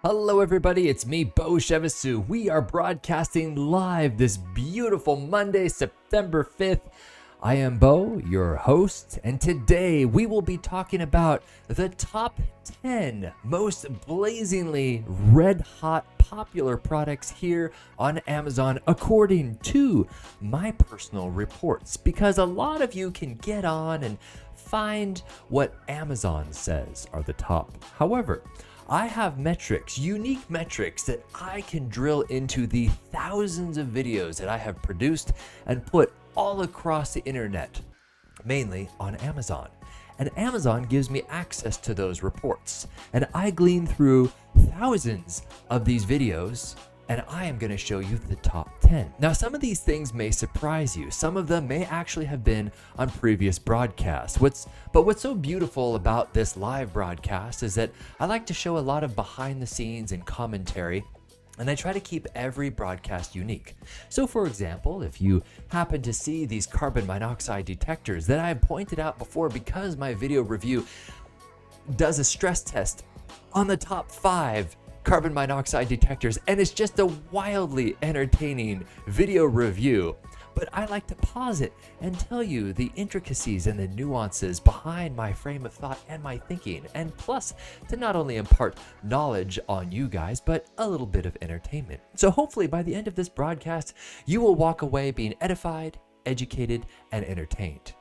Hello, everybody. It's me, Bo Shevasu. We are broadcasting live this beautiful Monday, September 5th. I am Bo, your host, and today we will be talking about the top 10 most blazingly red hot popular products here on Amazon according to my personal reports, because a lot of you can get on and find what Amazon says are the top. However, I have metrics, unique metrics that I can drill into the thousands of videos that I have produced and put all across the internet, mainly on Amazon. And Amazon gives me access to those reports. And I glean through thousands of these videos, and I am going to show you the top 10. Now, some of these things may surprise you. Some of them may actually have been on previous broadcasts. But what's so beautiful about this live broadcast is that I like to show a lot of behind the scenes and commentary, and I try to keep every broadcast unique. So for example, if you happen to see these carbon monoxide detectors that I have pointed out before, because my video review does a stress test on the top 5 carbon monoxide detectors, and it's just a wildly entertaining video review. But I like to pause it and tell you the intricacies and the nuances behind my frame of thought and my thinking, and plus to not only impart knowledge on you guys, but a little bit of entertainment. So hopefully by the end of this broadcast, you will walk away being edified, educated, and entertained.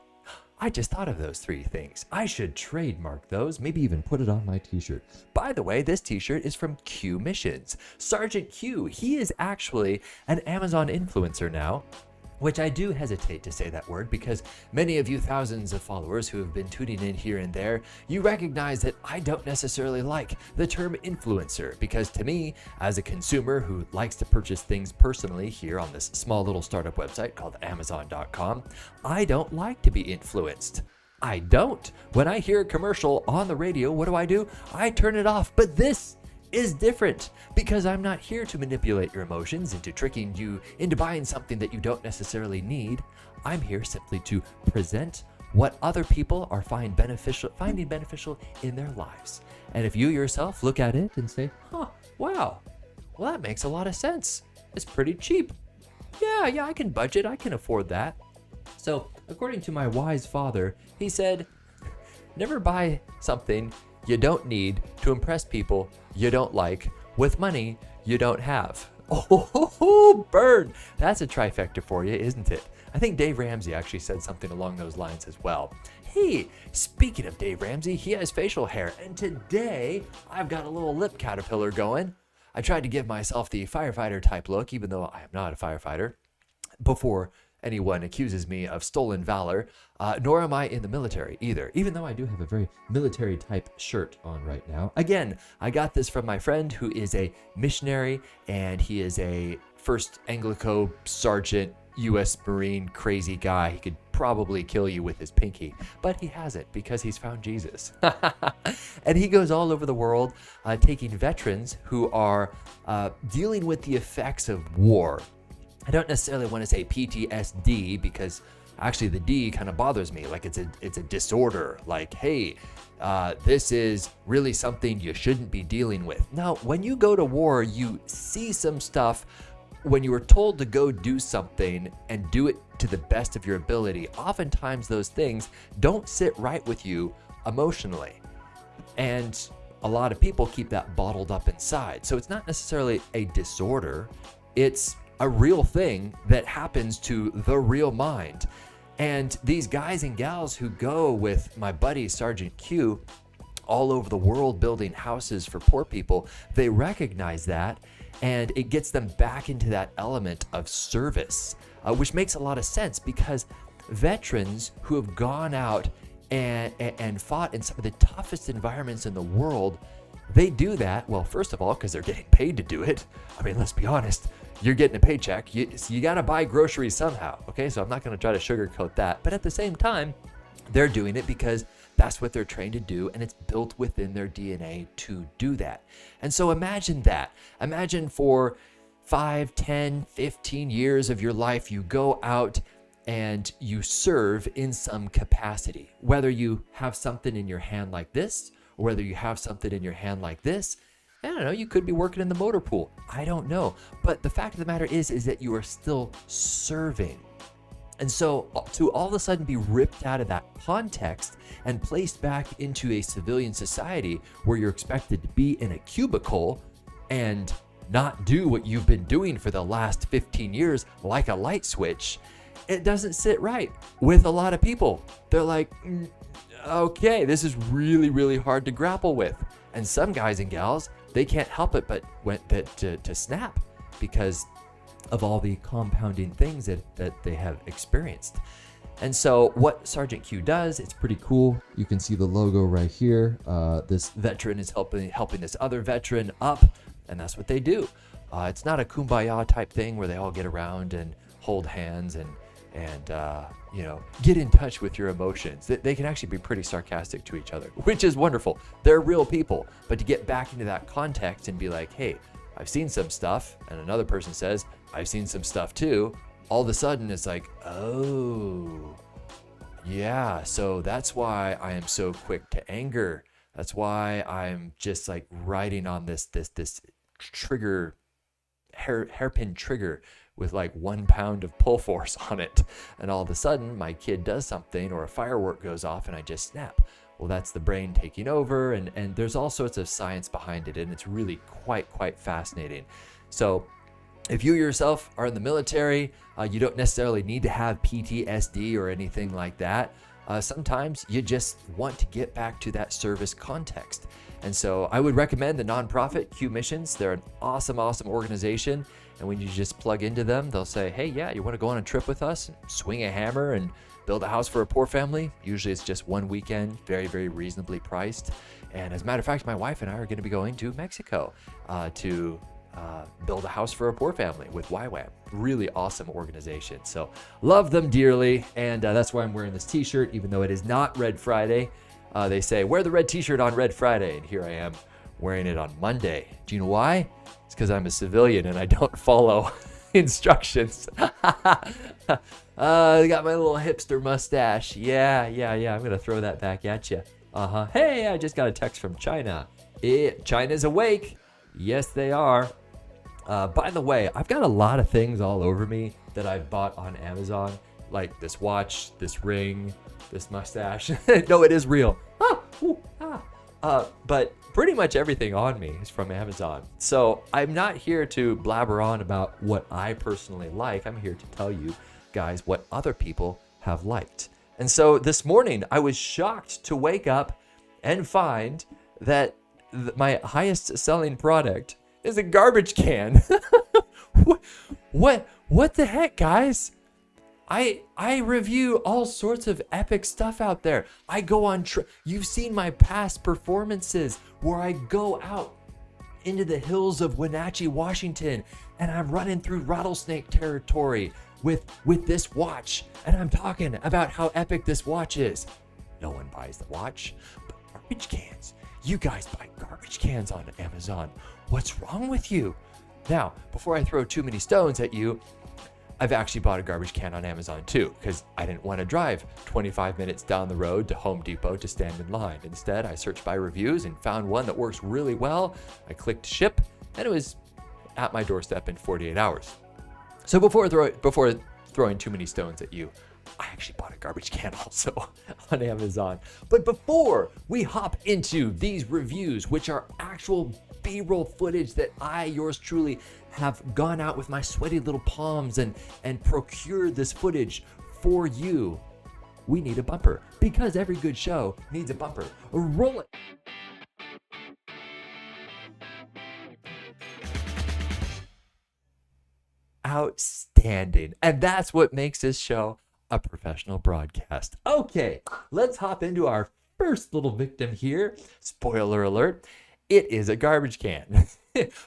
I just thought of those 3 things. I should trademark those, maybe even put it on my t-shirt. By the way, this t-shirt is from Q Missions. Sergeant Q, he is actually an Amazon influencer now, which I do hesitate to say that word because many of you thousands of followers who have been tuning in here and there, you recognize that I don't necessarily like the term influencer, because to me, as a consumer who likes to purchase things personally here on this small little startup website called Amazon.com, I don't like to be influenced. I don't. When I hear a commercial on the radio, what do? I turn it off. But this is different, because I'm not here to manipulate your emotions into tricking you into buying something that you don't necessarily need. I'm here simply to present what other people are finding beneficial in their lives. And if you yourself look at it and say, wow, well, that makes a lot of sense. It's pretty cheap. Yeah, I can budget. I can afford that. So according to my wise father, he said, never buy something you don't need to impress people you don't like with money you don't have. Oh, burn! That's a trifecta for you, isn't it? I think Dave Ramsey actually said something along those lines as well. Hey, speaking of Dave Ramsey, he has facial hair, and today I've got a little lip caterpillar going. I tried to give myself the firefighter type look, even though I am not a firefighter, before anyone accuses me of stolen valor, nor am I in the military either, even though I do have a very military type shirt on right now. Again, I got this from my friend who is a missionary, and he is a first Anglico sergeant, U.S. Marine crazy guy. He could probably kill you with his pinky, but he hasn't, because he's found Jesus. And he goes all over the world taking veterans who are dealing with the effects of war. I don't necessarily want to say PTSD, because actually the D kind of bothers me. Like it's a disorder. Like, hey, this is really something you shouldn't be dealing with. Now, when you go to war, you see some stuff. When you were told to go do something and do it to the best of your ability, oftentimes those things don't sit right with you emotionally. And a lot of people keep that bottled up inside. So it's not necessarily a disorder. It's a real thing that happens to the real mind. And these guys and gals who go with my buddy Sergeant Q all over the world building houses for poor people, they recognize that, and it gets them back into that element of service, which makes a lot of sense, because veterans who have gone out and fought in some of the toughest environments in the world, they do that, well, first of all, because they're getting paid to do it. I mean, let's be honest. You're getting a paycheck. You got to buy groceries somehow. Okay, so I'm not going to try to sugarcoat that. But at the same time, they're doing it because that's what they're trained to do, and it's built within their DNA to do that. And so imagine that. Imagine for 5, 10, 15 years of your life, you go out and you serve in some capacity. Whether you have something in your hand like this, or whether you have something in your hand like this, I don't know, you could be working in the motor pool. I don't know. But the fact of the matter is that you are still serving. And so to all of a sudden be ripped out of that context and placed back into a civilian society where you're expected to be in a cubicle and not do what you've been doing for the last 15 years like a light switch, it doesn't sit right with a lot of people. They're like, okay, this is really, really hard to grapple with. And some guys and gals, they can't help it but to snap because of all the compounding things that they have experienced. And so what Sergeant Q does, it's pretty cool. You can see the logo right here. This veteran is helping this other veteran up, and that's what they do. It's not a kumbaya type thing where they all get around and hold hands and get in touch with your emotions. They can actually be pretty sarcastic to each other, which is wonderful. They're real people. But to get back into that context and be like, hey, I've seen some stuff, and another person says, I've seen some stuff too, all of a sudden it's like, oh, yeah, so that's why I am so quick to anger. That's why I'm just like riding on this trigger, hairpin trigger with like 1 pound of pull force on it. And all of a sudden my kid does something or a firework goes off and I just snap. Well, that's the brain taking over, and there's all sorts of science behind it, and it's really quite fascinating. So if you yourself are in the military, you don't necessarily need to have PTSD or anything like that. Sometimes you just want to get back to that service context. And so I would recommend the nonprofit Q Missions. They're an awesome organization. And when you just plug into them, they'll say, hey, yeah, you want to go on a trip with us, swing a hammer and build a house for a poor family? Usually it's just one weekend, very reasonably priced. And as a matter of fact, my wife and I are going to be going to Mexico to build a house for a poor family with YWAM. Really awesome organization. So love them dearly. And that's why I'm wearing this t-shirt, even though it is not Red Friday. They say, wear the red t-shirt on Red Friday. And here I am wearing it on Monday. Do you know why? It's because I'm a civilian and I don't follow instructions. I got my little hipster mustache. Yeah. I'm going to throw that back at you. Hey, I just got a text from China. China's awake. Yes, they are. By the way, I've got a lot of things all over me that I've bought on Amazon, like this watch, this ring, this mustache. No, it is real. But pretty much everything on me is from Amazon. So I'm not here to blabber on about what I personally like. I'm here to tell you guys what other people have liked. And so this morning, I was shocked to wake up and find that my highest selling product is a garbage can. What the heck, guys? I review all sorts of epic stuff out there. I go on, you've seen my past performances where I go out into the hills of Wenatchee, Washington, and I'm running through rattlesnake territory with this watch. And I'm talking about how epic this watch is. No one buys the watch, but garbage cans. You guys buy garbage cans on Amazon. What's wrong with you? Now, before I throw too many stones at you, I've actually bought a garbage can on Amazon too, because I didn't want to drive 25 minutes down the road to Home Depot to stand in line. Instead, I searched by reviews and found one that works really well. I clicked ship, and it was at my doorstep in 48 hours. So before throwing too many stones at you, I actually bought a garbage can also on Amazon. But before we hop into these reviews, which are actual B-roll footage that I, yours truly, have gone out with my sweaty little palms and procured this footage for you, we need a bumper, because every good show needs a bumper. Roll it. Outstanding. And that's what makes this show a professional broadcast. Okay, let's hop into our first little victim here. Spoiler alert, it is a garbage can.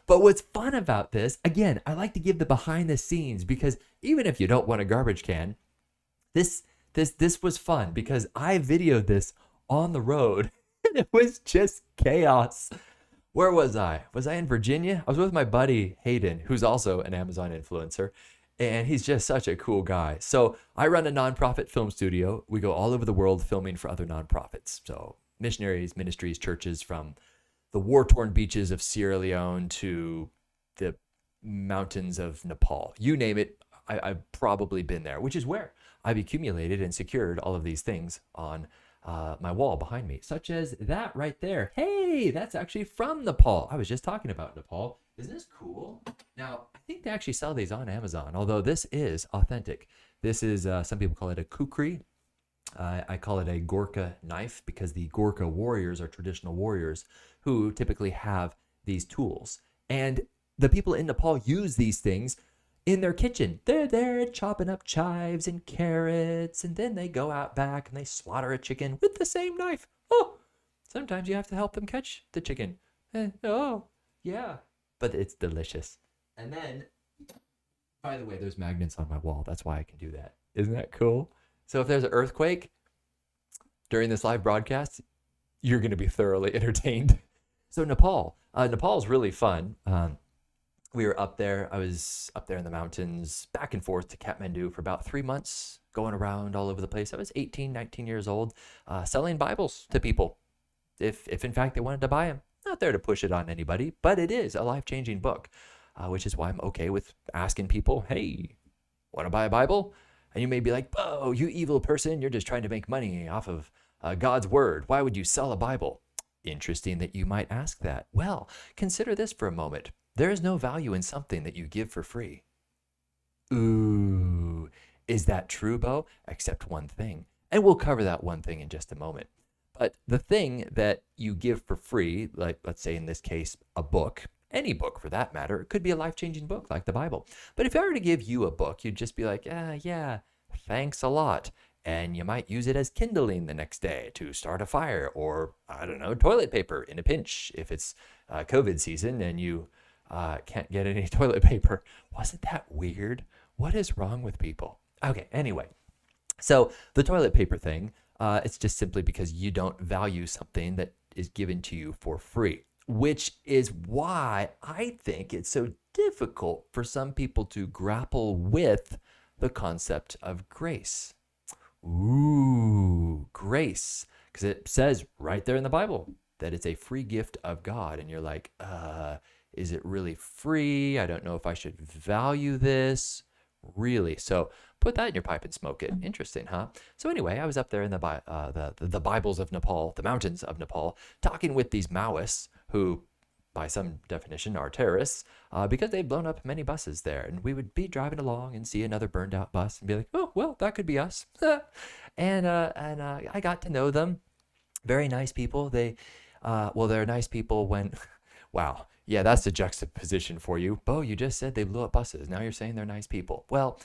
But what's fun about this, again, I like to give the behind the scenes, because even if you don't want a garbage can, this was fun because I videoed this on the road and it was just chaos. Where was I? Was I in Virginia? I was with my buddy Hayden, who's also an Amazon influencer, and he's just such a cool guy. So I run a nonprofit film studio. We go all over the world filming for other nonprofits. So missionaries, ministries, churches from the war-torn beaches of Sierra Leone to the mountains of Nepal. You name it, I've probably been there, which is where I've accumulated and secured all of these things on my wall behind me, such as that right there. Hey, that's actually from Nepal. I was just talking about Nepal. Isn't this cool? Now, I think they actually sell these on Amazon, although this is authentic. This is, some people call it a kukri. I call it a Gorka knife because the Gorka warriors are traditional warriors who typically have these tools. And the people in Nepal use these things in their kitchen. They're there chopping up chives and carrots, and then they go out back and they slaughter a chicken with the same knife. Oh, sometimes you have to help them catch the chicken. Oh, yeah. But it's delicious. And then, by the way, there's magnets on my wall. That's why I can do that. Isn't that cool? So if there's an earthquake during this live broadcast, you're going to be thoroughly entertained. So Nepal. Nepal's really fun. We were up there. I was up there in the mountains, back and forth to Kathmandu for about 3 months, going around all over the place. I was 18, 19 years old, selling Bibles to people. If in fact they wanted to buy them. Not there to push it on anybody, but it is a life-changing book, which is why I'm okay with asking people, hey, want to buy a Bible? And you may be like, oh, you evil person, you're just trying to make money off of God's word. Why would you sell a Bible? Interesting that you might ask that. Well, consider this for a moment. There is no value in something that you give for free. Ooh, is that true, Bo? Except one thing. And we'll cover that one thing in just a moment. But the thing that you give for free, like let's say in this case, a book, any book for that matter, it could be a life-changing book like the Bible. But if I were to give you a book, you'd just be like, yeah, thanks a lot. And you might use it as kindling the next day to start a fire or, I don't know, toilet paper in a pinch if it's COVID season and you can't get any toilet paper. Wasn't that weird? What is wrong with people? Okay, anyway. So the toilet paper thing, it's just simply because you don't value something that is given to you for free, which is why I think it's so difficult for some people to grapple with the concept of grace. Ooh, grace. Because it says right there in the Bible that it's a free gift of God. And you're like, is it really free? I don't know if I should value this. Really? So put that in your pipe and smoke it. Interesting, huh? So anyway, I was up there in the Bibles of Nepal, the mountains of Nepal, talking with these Maoists who, by some definition, are terrorists because they've blown up many buses there. And we would be driving along and see another burned out bus and be like, oh, well, that could be us. and I got to know them. Very nice people. They're nice people when, wow. Yeah, that's the juxtaposition for you. Bo, you just said they blew up buses. Now you're saying they're nice people. Well,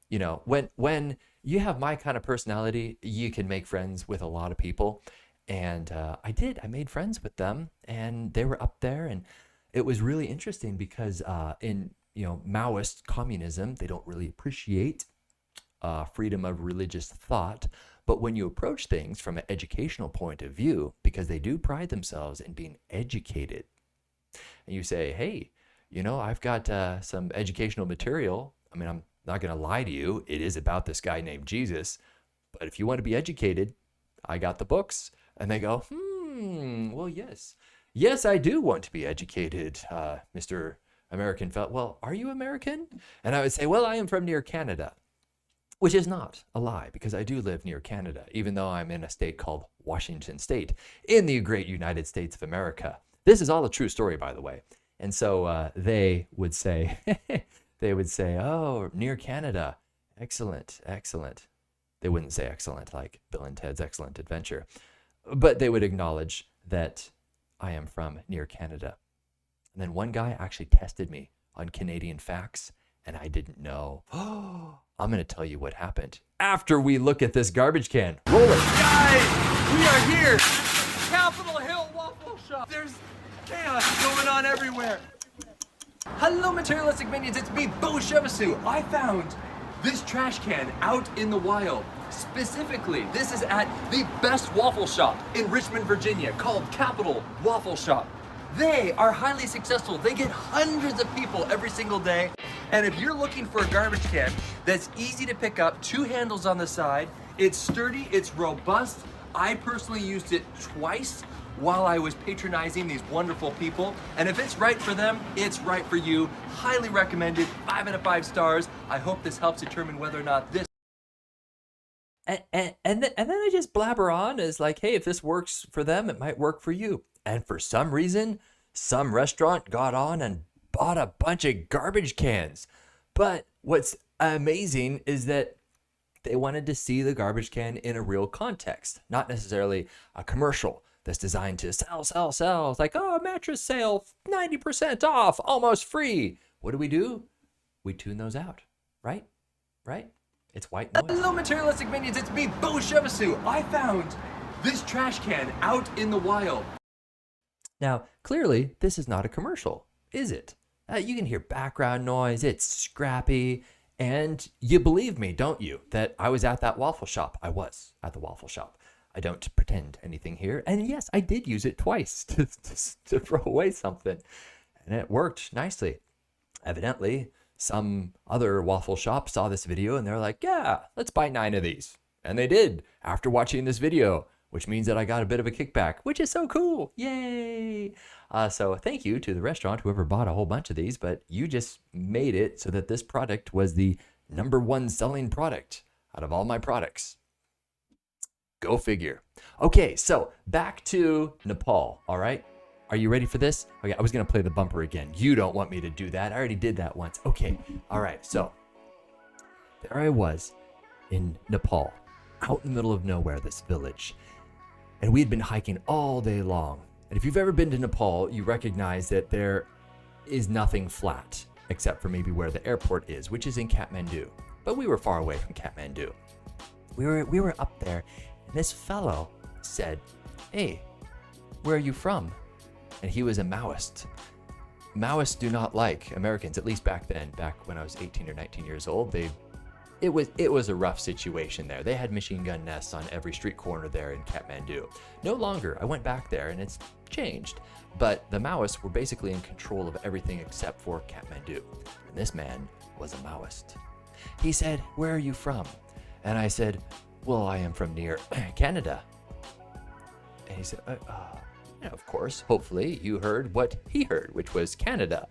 you know, when you have my kind of personality, you can make friends with a lot of people. And I made friends with them and they were up there. And it was really interesting because in, Maoist communism, they don't really appreciate freedom of religious thought. But when you approach things from an educational point of view, because they do pride themselves in being educated, and you say, hey, I've got some educational material. I mean, I'm not going to lie to you. It is about this guy named Jesus. But if you want to be educated, I got the books. And they go, well, yes. Yes, I do want to be educated, Mr. American fellow. Well, are you American? And I would say, well, I am from near Canada, which is not a lie because I do live near Canada, even though I'm in a state called Washington State in the great United States of America. This is all a true story, by the way. And so they would say, oh, near Canada. Excellent, excellent. They wouldn't say excellent like Bill and Ted's Excellent Adventure, but they would acknowledge that I am from near Canada. And then one guy actually tested me on Canadian facts, and I didn't know. Oh, I'm going to tell you what happened after we look at this garbage can. Roll it. Guys, we are here. Capitol Hill Waffle Shop. There's chaos going on everywhere. Hello, materialistic minions. It's me, Bo Shevasu. I found this trash can out in the wild. Specifically, this is at the best waffle shop in Richmond, Virginia, called Capitol Waffle Shop. They are highly successful. They get hundreds of people every single day. And if you're looking for a garbage can that's easy to pick up, 2 handles on the side, it's sturdy, it's robust. I personally used it twice while I was patronizing these wonderful people. And if it's right for them, it's right for you. Highly recommended, 5 out of 5 stars. I hope this helps determine whether or not this. And then I just blabber on as like, hey, if this works for them, it might work for you. And for some reason, some restaurant got on and bought a bunch of garbage cans. But what's amazing is that they wanted to see the garbage can in a real context, not necessarily a commercial that's designed to sell. It's like, oh, mattress sale, 90% off, almost free. What do? We tune those out, right? It's white noise. Hello, materialistic minions. It's me, Bo Shevasu. I found this trash can out in the wild. Now, clearly, this is not a commercial, is it? You can hear background noise. It's scrappy. And you believe me, don't you, that I was at that waffle shop. I was at the waffle shop. I don't pretend anything here. And yes, I did use it twice to throw away something. And it worked nicely. Evidently, some other waffle shop saw this video and they're like, yeah, let's buy 9 of these. And they did after watching this video, which means that I got a bit of a kickback, which is so cool. Yay. So thank you to the restaurant, whoever bought a whole bunch of these, but you just made it so that this product was the #1 selling product out of all my products. Go figure. Okay, so back to Nepal, all right? Are you ready for this? Okay, I was gonna play the bumper again. You don't want me to do that. I already did that once. Okay, all right, so there I was in Nepal, out in the middle of nowhere, this village. And we had been hiking all day long. And if you've ever been to Nepal, you recognize that there is nothing flat, except for maybe where the airport is, which is in Kathmandu. But we were far away from Kathmandu. We were up there, and this fellow said, hey, where are you from? And he was a Maoist. Maoists do not like Americans, at least back then, back when I was 18 or 19 years old. It was a rough situation there. They had machine gun nests on every street corner there in Kathmandu. No longer. I went back there and it's changed. But the Maoists were basically in control of everything except for Kathmandu. And this man was a Maoist. He said, where are you from? And I said, well, I am from near Canada. And he said, yeah, of course, hopefully you heard what he heard, which was Canada.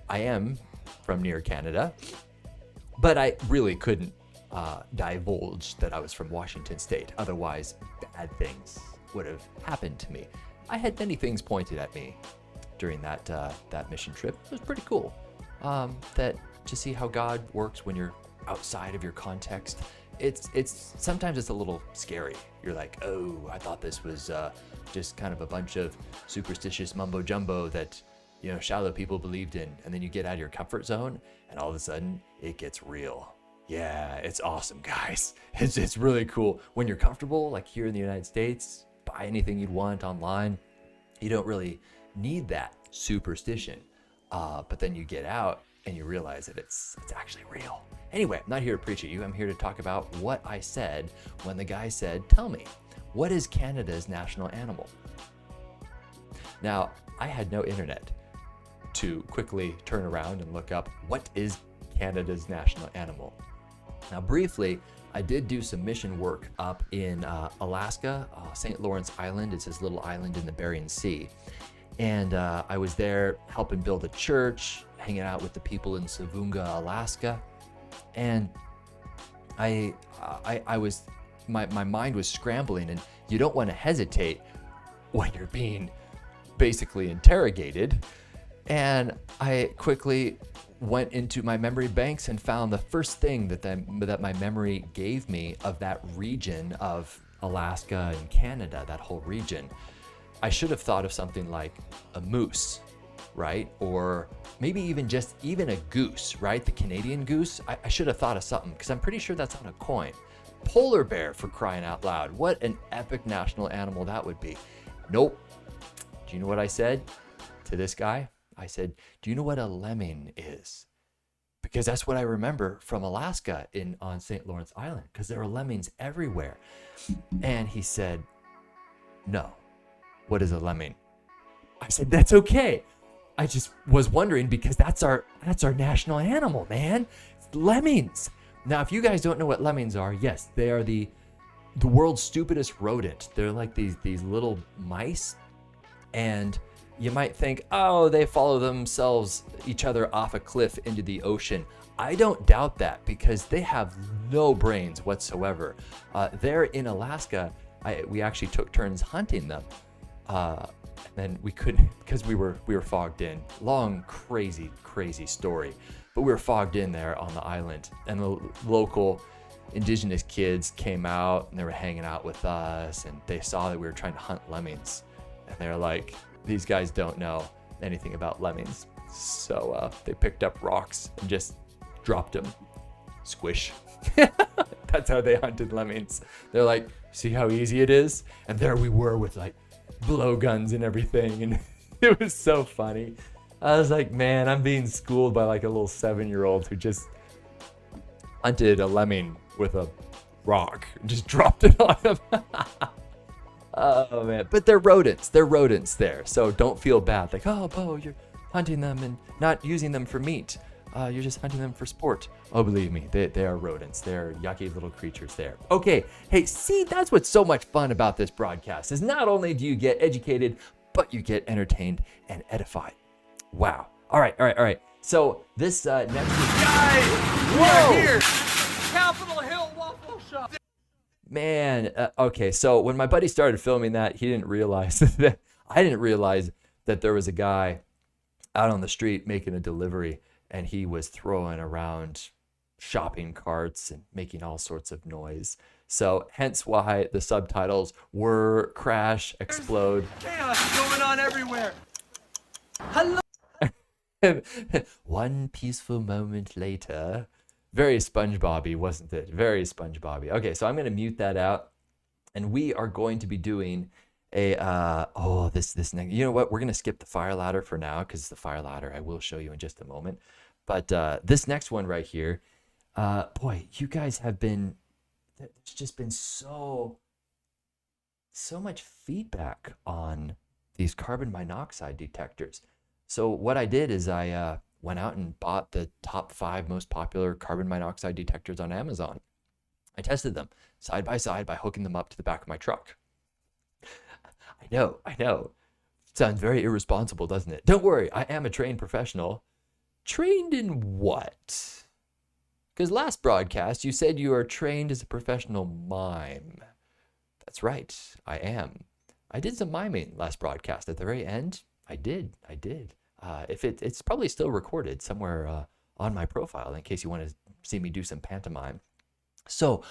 I am from near Canada. But I really couldn't divulge that I was from Washington State. Otherwise, bad things would have happened to me. I had many things pointed at me during that mission trip. It was pretty cool. That to see how God works when you're outside of your context. It's sometimes it's a little scary. You're like, oh, I thought this was just kind of a bunch of superstitious mumbo jumbo that shallow people believed in, and then you get out of your comfort zone and all of a sudden it gets real. Yeah, it's awesome, guys. It's really cool when you're comfortable, like here in the United States. Buy anything you'd want online. You don't really need that superstition, but then you get out and you realize that it's actually real. Anyway, I'm not here to preach at you. I'm here to talk about what I said when the guy said, tell me, what is Canada's national animal? Now, I had no internet to quickly turn around and look up what is Canada's national animal. Now, briefly, I did do some mission work up in Alaska, St. Lawrence Island. It's this little island in the Bering Sea. And I was there helping build a church, hanging out with the people in Savunga, Alaska. And I was, my mind was scrambling, and you don't want to hesitate when you're being basically interrogated. And I quickly went into my memory banks and found the first thing that my memory gave me of that region of Alaska and Canada, that whole region. I should have thought of something like a moose, right? Or maybe even a goose, right? The Canadian goose. I should have thought of something because I'm pretty sure that's on a coin. Polar bear, for crying out loud. What an epic national animal that would be. Nope. Do you know what I said to this guy? I said, do you know what a lemming is? Because that's what I remember from Alaska on St. Lawrence Island, because there are lemmings everywhere. And he said, no. What is a lemming? I said, that's okay. I just was wondering because that's our national animal, man. It's lemmings. Now, if you guys don't know what lemmings are, yes, they are the the world's stupidest rodent. They're like these little mice, and you might think, oh, they follow each other off a cliff into the ocean. I don't doubt that, because they have no brains whatsoever. They're in Alaska. We actually took turns hunting them. And we couldn't, because we were fogged in. Long, crazy story. But we were fogged in there on the island, and the local indigenous kids came out and they were hanging out with us, and they saw that we were trying to hunt lemmings, and they're like, these guys don't know anything about lemmings. So they picked up rocks and just dropped them. Squish. That's how they hunted lemmings. They're like, see how easy it is? And there we were with like blowguns and everything, and it was so funny. I was like, man, I'm being schooled by like a little 7-year-old who just hunted a lemming with a rock and just dropped it on him. Oh man, but they're rodents there, so don't feel bad like, oh Bo, you're hunting them and not using them for meat. You're just hunting them for sport. Oh, believe me, they are rodents. They're yucky little creatures there. Okay, hey, see, that's what's so much fun about this broadcast, is not only do you get educated, but you get entertained and edified. Wow. All right. So this next week, guys, we are here. Capitol Hill Waffle Shop. Man, okay, so when my buddy started filming that, he didn't realize that I didn't realize that there was a guy out on the street making a delivery, and he was throwing around shopping carts and making all sorts of noise. So hence why the subtitles were crash, explode. Chaos going on everywhere. Hello. One peaceful moment later. Very SpongeBob-y, wasn't it? Very SpongeBob-y. Okay, so I'm going to mute that out, and we are going to be doing a this next. You know what? We're going to skip the fire ladder for now, because the fire ladder I will show you in just a moment. But this next one right here, boy, you guys have been. There's just been so much feedback on these carbon monoxide detectors. So what I did is I went out and bought the top 5 most popular carbon monoxide detectors on Amazon. I tested them side by side by hooking them up to the back of my truck. I know. Sounds very irresponsible, doesn't it? Don't worry, I am a trained professional. Trained in what? Because last broadcast, you said you are trained as a professional mime. That's right, I am. I did some miming last broadcast. At the very end, I did. If it's probably still recorded somewhere on my profile in case you want to see me do some pantomime. So,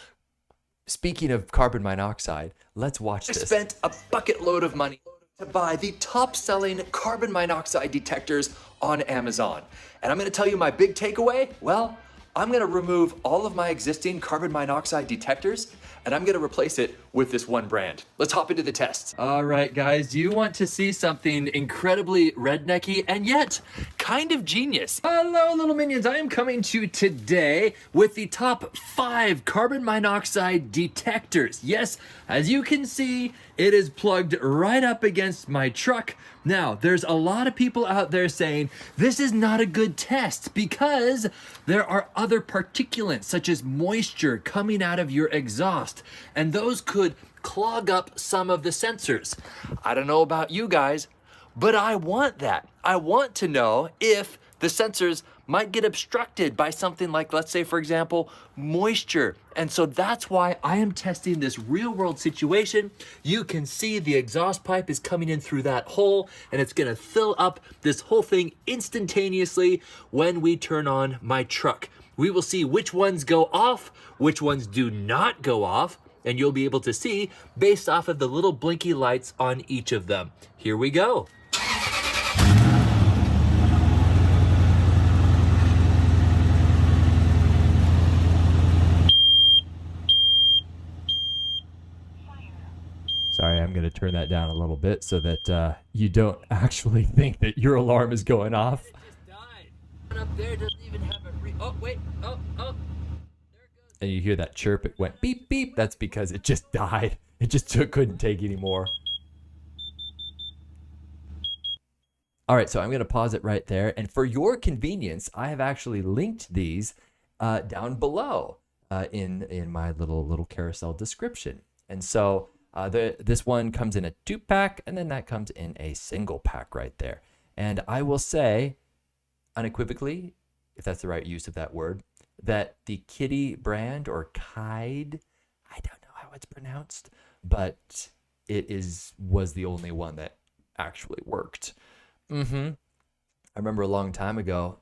speaking of carbon monoxide, let's watch this. I spent a bucket load of money to buy the top-selling carbon monoxide detectors on Amazon. And I'm going to tell you my big takeaway. Well, I'm going to remove all of my existing carbon monoxide detectors, and I'm going to replace it with this one brand. Let's hop into the tests. All right, guys, do you want to see something incredibly rednecky and yet kind of genius? Hello, little minions. I am coming to you today with the top 5 carbon monoxide detectors. Yes, as you can see, it is plugged right up against my truck. Now, there's a lot of people out there saying this is not a good test because there are other particulates such as moisture coming out of your exhaust, and those could clog up some of the sensors. I don't know about you guys, but I want that. I want to know if the sensors might get obstructed by something like, let's say, for example, moisture. And so that's why I am testing this real world situation. You can see the exhaust pipe is coming in through that hole, and it's gonna fill up this whole thing instantaneously when we turn on my truck. We will see which ones go off, which ones do not go off, and you'll be able to see based off of the little blinky lights on each of them. Here we go. Sorry, I'm going to turn that down a little bit so that you don't actually think that your alarm is going off. It just died. Up there doesn't even have a oh, wait. Oh. There it goes. And you hear that chirp. It went beep, beep. That's because it just died. It just couldn't take anymore. All right, so I'm going to pause it right there. And for your convenience, I have actually linked these down below in my little carousel description. And so this one comes in a 2-pack, and then that comes in a single pack right there. And I will say unequivocally, if that's the right use of that word, that the Kitty brand, or Kide, I don't know how it's pronounced, but was the only one that actually worked. I remember a long time ago,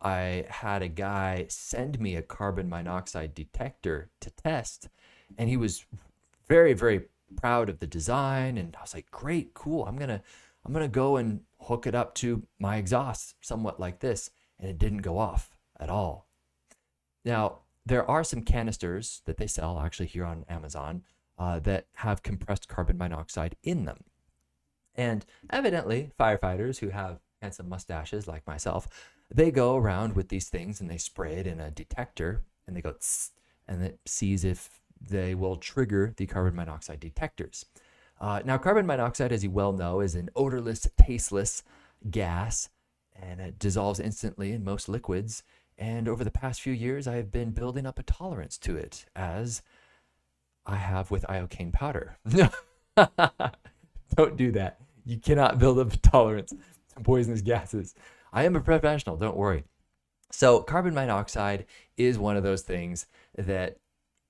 I had a guy send me a carbon monoxide detector to test, and he was very, very proud of the design. And I was like, great, cool. I'm gonna go and hook it up to my exhaust somewhat like this. And it didn't go off at all. Now, there are some canisters that they sell actually here on Amazon that have compressed carbon monoxide in them. And evidently, firefighters who have handsome mustaches like myself, they go around with these things and they spray it in a detector, and they go tss, and it sees if they will trigger the carbon monoxide detectors. Now, carbon monoxide, as you well know, is an odorless, tasteless gas, and it dissolves instantly in most liquids. And over the past few years, I have been building up a tolerance to it, as I have with iocane powder. Don't do that. You cannot build up a tolerance to poisonous gases. I am a professional, don't worry. So carbon monoxide is one of those things that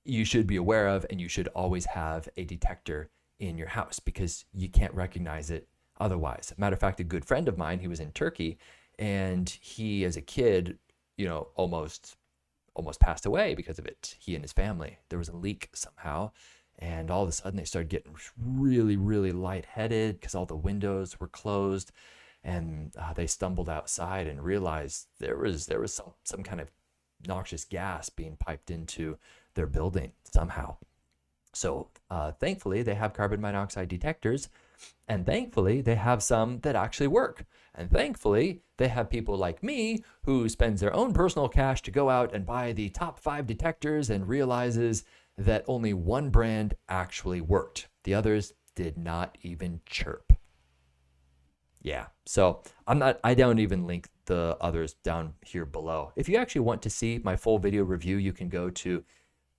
you should be aware of, and you should always have a detector in your house because you can't recognize it otherwise. Matter of fact, a good friend of mine, he was in Turkey, and he, as a kid, almost passed away because of it. He and his family. There was a leak somehow, and all of a sudden they started getting really, really lightheaded because all the windows were closed, and they stumbled outside and realized there was some kind of noxious gas being piped into their building somehow. So thankfully they have carbon monoxide detectors, and thankfully they have some that actually work. And thankfully they have people like me who spends their own personal cash to go out and buy the top 5 detectors and realizes that only one brand actually worked. The others did not even chirp. Yeah, so I don't even link the others down here below. If you actually want to see my full video review, you can go to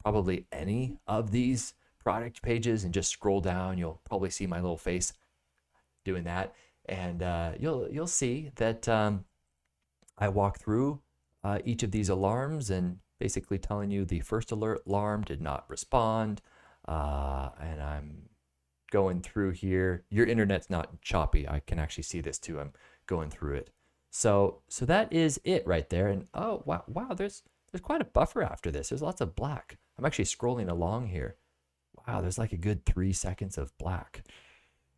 probably any of these product pages and just scroll down. You'll probably see my little face doing that, and you'll see that I walk through each of these alarms and basically telling you the first alarm did not respond, and I'm going through here. Your internet's not choppy. I can actually see this too. I'm going through it. So that is it right there. And oh wow, there's quite a buffer after this. There's lots of black. I'm actually scrolling along here. Wow, there's like a good 3 seconds of black.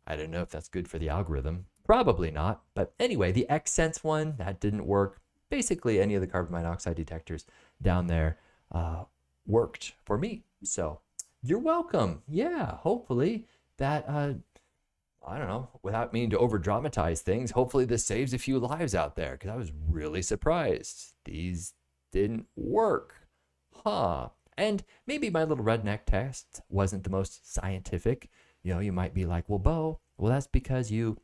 I don't know if that's good for the algorithm. Probably not. But anyway, the Xsense one, that didn't work. Basically, any of the carbon monoxide detectors down there worked for me. So you're welcome. Yeah, hopefully that, I don't know, without meaning to over dramatize things, hopefully this saves a few lives out there, because I was really surprised these didn't work. And maybe my little redneck test wasn't the most scientific. You might be like, well, Bo, that's because you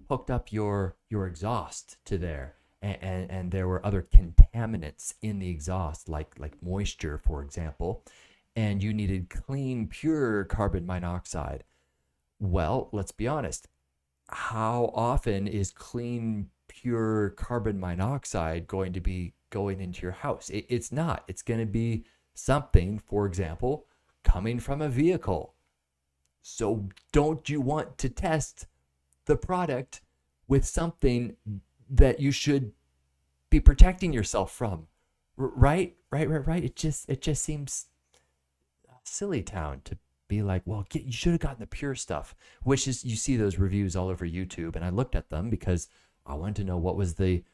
hooked up your exhaust to there, and there were other contaminants in the exhaust, like moisture, for example, and you needed clean, pure carbon monoxide. Well, let's be honest. How often is clean, pure carbon monoxide going to be going into your house? It's not. It's going to be something, for example, coming from a vehicle. So don't you want to test the product with something that you should be protecting yourself from? Right. It just seems silly town to be like, well, you should have gotten the pure stuff, which is, you see those reviews all over YouTube, and I looked at them because I wanted to know what was the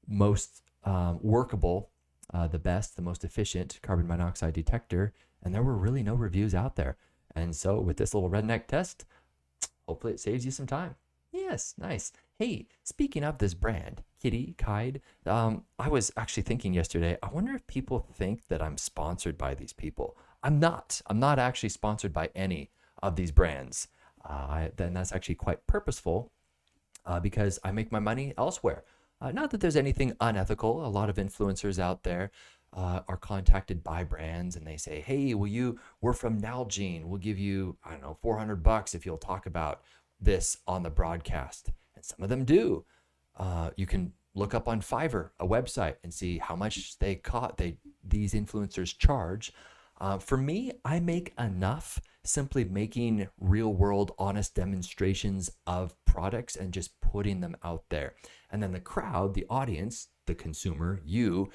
most workable, the best, the most efficient carbon monoxide detector, and there were really no reviews out there. And so with this little redneck test, hopefully it saves you some time. Yes, nice. Hey, speaking of this brand, Kitty, Kide, I was actually thinking yesterday, I wonder if people think that I'm sponsored by these people. I'm not. I'm not actually sponsored by any of these brands. Then that's actually quite purposeful because I make my money elsewhere. Not that there's anything unethical. A lot of influencers out there are contacted by brands and they say, hey, we're from Nalgene. We'll give you, I don't know, $400 if you'll talk about this on the broadcast. And some of them do. You can look up on Fiverr, a website, and see how much these influencers charge. For me, I make enough simply making real world honest demonstrations of products and just putting them out there. And then the crowd, the audience, the consumer, you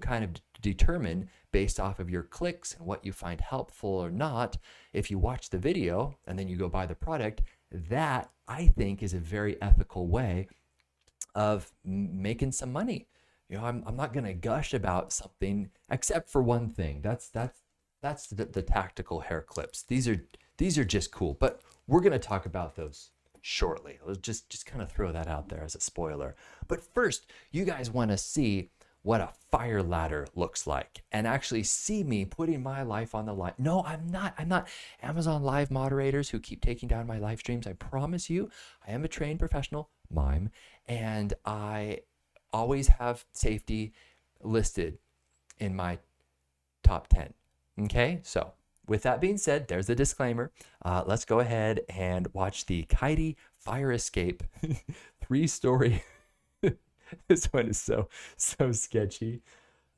kind of determine based off of your clicks and what you find helpful or not. If you watch the video and then you go buy the product, that I think is a very ethical way of making some money. I'm not going to gush about something except for one thing. That's the tactical hair clips. These are just cool, but we're going to talk about those shortly. Let's just kind of throw that out there as a spoiler. But first, you guys want to see what a fire ladder looks like and actually see me putting my life on the line. No, I'm not Amazon Live moderators who keep taking down my live streams. I promise you, I am a trained professional mime and I always have safety listed in my top 10. Okay, so with that being said, there's the disclaimer. Let's go ahead and watch the Kitey fire escape 3-story. This one is so sketchy.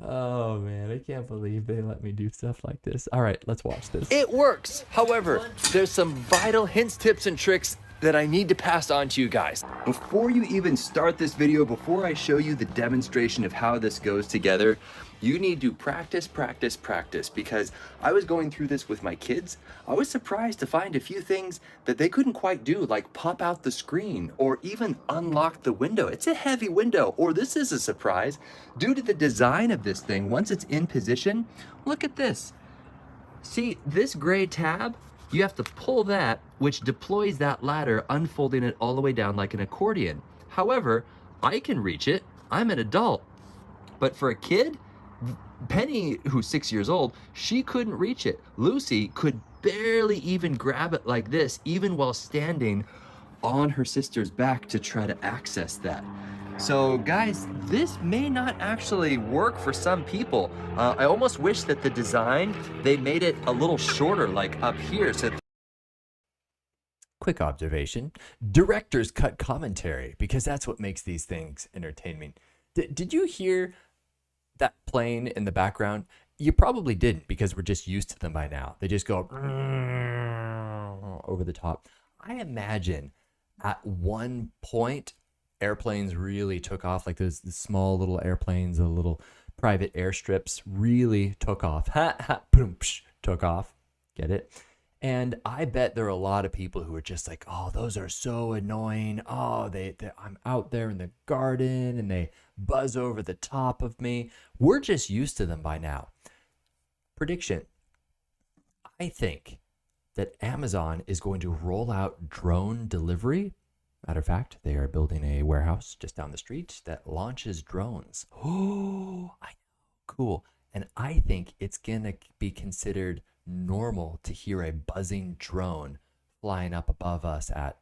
Oh man, I can't believe they let me do stuff like this. All right, let's watch this. It works. However, there's some vital hints, tips, and tricks that I need to pass on to you guys. Before you even start this video, before I show you the demonstration of how this goes together, you need to practice, because I was going through this with my kids. I was surprised to find a few things that they couldn't quite do, like pop out the screen or even unlock the window. It's a heavy window, or this is a surprise. Due to the design of this thing, once it's in position, look at this. See this gray tab? You have to pull that, which deploys that ladder, unfolding it all the way down like an accordion. However, I can reach it. I'm an adult. But for a kid, Penny, who's 6 years old, she couldn't reach it. Lucy could barely even grab it like this, even while standing on her sister's back to try to access that. So guys, this may not actually work for some people. I almost wish that the design, they made it a little shorter, like up here. So Quick observation, director's cut commentary, because that's what makes these things entertaining. Did you hear that playing in the background? You probably didn't, because we're just used to them by now. They just go over the top. I imagine at one point airplanes really took off, like those small little airplanes, the little private airstrips really took off. Boom, took off. Get it? And I bet there are a lot of people who are just like, oh, those are so annoying. Oh, I'm out there in the garden and they buzz over the top of me. We're just used to them by now. Prediction. I think that Amazon is going to roll out drone delivery. Matter of fact, they are building a warehouse just down the street that launches drones. Oh, I know. Cool. And I think it's going to be considered normal to hear a buzzing drone flying up above us at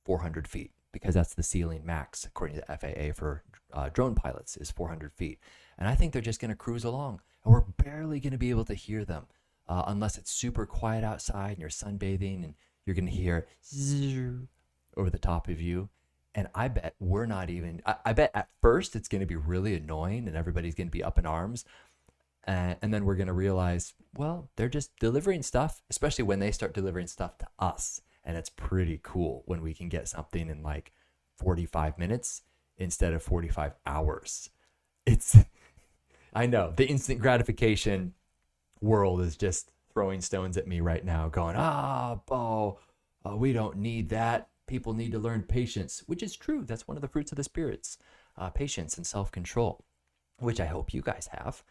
400 feet, because that's the ceiling max, according to the FAA, for drone pilots is 400 feet. And I think they're just going to cruise along, and we're barely going to be able to hear them unless it's super quiet outside and you're sunbathing, and you're going to hear over the top of you. And I bet we're not even, I bet at first it's going to be really annoying and everybody's going to be up in arms. And then we're going to realize, well, they're just delivering stuff, especially when they start delivering stuff to us. And it's pretty cool when we can get something in like 45 minutes instead of 45 hours. I know, the instant gratification world is just throwing stones at me right now, going, we don't need that. People need to learn patience, which is true. That's one of the fruits of the spirits, patience and self-control, which I hope you guys have.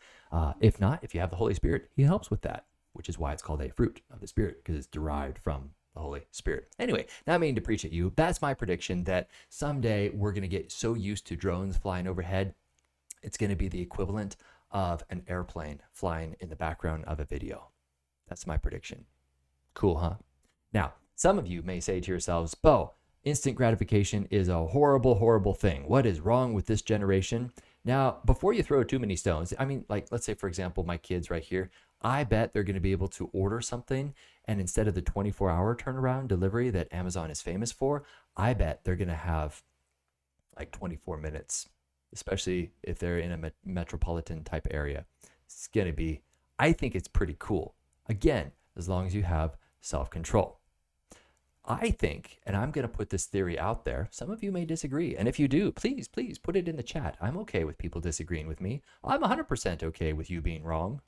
If not, if you have the Holy Spirit, he helps with that, which is why it's called a fruit of the Spirit, because it's derived from the Holy Spirit. Anyway, not meaning to preach at you. That's my prediction, that someday we're going to get so used to drones flying overhead, it's going to be the equivalent of an airplane flying in the background of a video. That's my prediction. Cool, huh? Now, some of you may say to yourselves, Bo, instant gratification is a horrible, horrible thing. What is wrong with this generation? Now, before you throw too many stones, I mean, like, let's say, for example, my kids right here, I bet they're going to be able to order something. And instead of the 24-hour turnaround delivery that Amazon is famous for, I bet they're going to have like 24 minutes, especially if they're in a metropolitan type area. It's going to be, I think it's pretty cool. Again, as long as you have self-control. I think, and I'm going to put this theory out there, some of you may disagree. And if you do, please put it in the chat. I'm okay with people disagreeing with me. I'm 100% okay with you being wrong.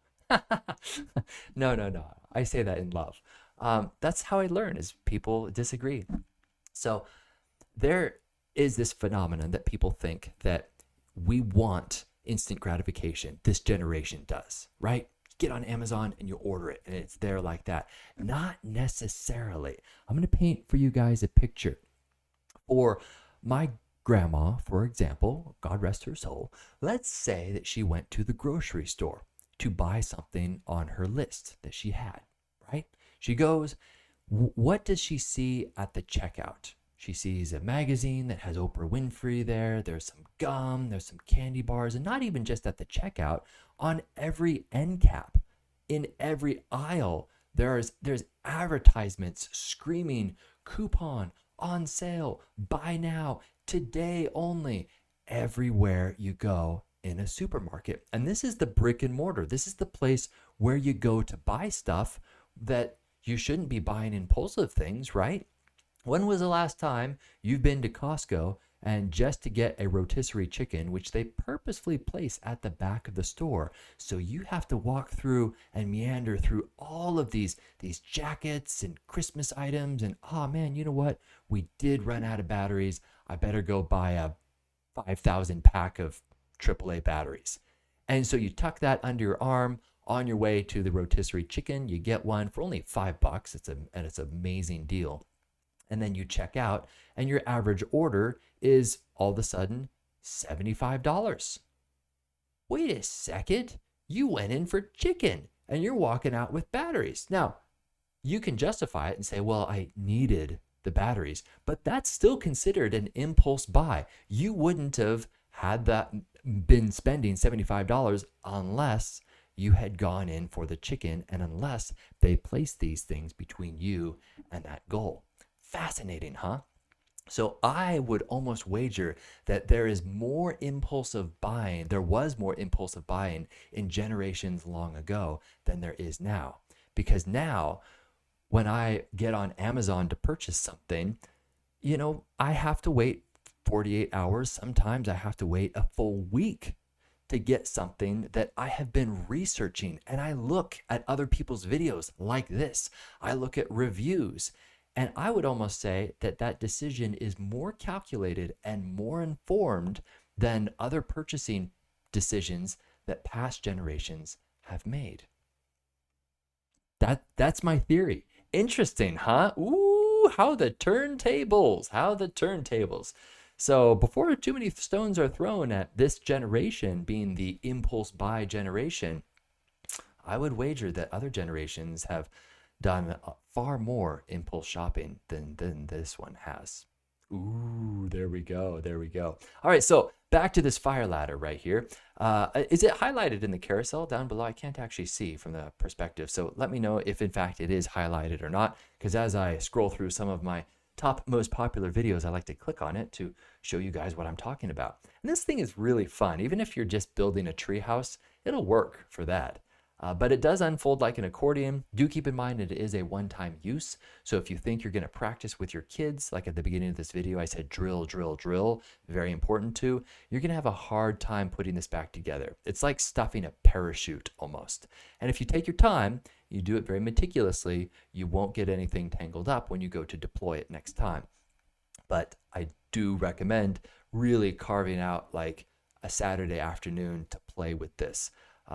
No. I say that in love. That's how I learn, is people disagree. So there is this phenomenon that people think that we want instant gratification. This generation does, right? Get on Amazon and you order it and it's there like that. Not necessarily. I'm going to paint for you guys a picture. For my grandma, for example, God rest her soul, let's say that she went to the grocery store to buy something on her list that she had, right? She goes, what does she see at the checkout? She sees a magazine that has Oprah Winfrey there. There's some gum, there's some candy bars, and not even just at the checkout. On every end cap, in every aisle, there's advertisements screaming, coupon, on sale, buy now, today only, everywhere you go in a supermarket. And this is the brick and mortar. This is the place where you go to buy stuff that you shouldn't be buying impulsive things, right? When was the last time you've been to Costco and just to get a rotisserie chicken, which they purposefully place at the back of the store? So you have to walk through and meander through all of these jackets and Christmas items. And oh man, you know what? We did run out of batteries. I better go buy a 5,000 pack of AAA batteries. And so you tuck that under your arm on your way to the rotisserie chicken. You get one for only $5. It's an amazing deal. And then you check out and your average order is all of a sudden $75. Wait a second, you went in for chicken and you're walking out with batteries. Now, you can justify it and say, well, I needed the batteries, but that's still considered an impulse buy. You wouldn't have had that been spending $75 unless you had gone in for the chicken and unless they placed these things between you and that goal. Fascinating, huh? So I would almost wager that there was more impulsive buying in generations long ago than there is now. Because now, when I get on Amazon to purchase something, I have to wait 48 hours. Sometimes I have to wait a full week to get something that I have been researching. And I look at other people's videos like this. I look at reviews. And I would almost say that decision is more calculated and more informed than other purchasing decisions that past generations have made. That's my theory. Interesting, huh? Ooh, how the turntables. So before too many stones are thrown at this generation being the impulse buy generation, I would wager that other generations have done far more impulse shopping than this one has. Ooh, there we go. All right, so back to this fire ladder right here. Is it highlighted in the carousel down below? I can't actually see from the perspective, so let me know if in fact it is highlighted or not, because as I scroll through some of my top most popular videos, I like to click on it to show you guys what I'm talking about. And this thing is really fun. Even if you're just building a tree house, it'll work for that. But it does unfold like an accordion. Do keep in mind it is a one-time use. So if you think you're going to practice with your kids, like at the beginning of this video, I said drill, drill, drill, very important too, you're going to have a hard time putting this back together. It's like stuffing a parachute almost. And if you take your time, you do it very meticulously, you won't get anything tangled up when you go to deploy it next time. But I do recommend really carving out like a Saturday afternoon to play with this.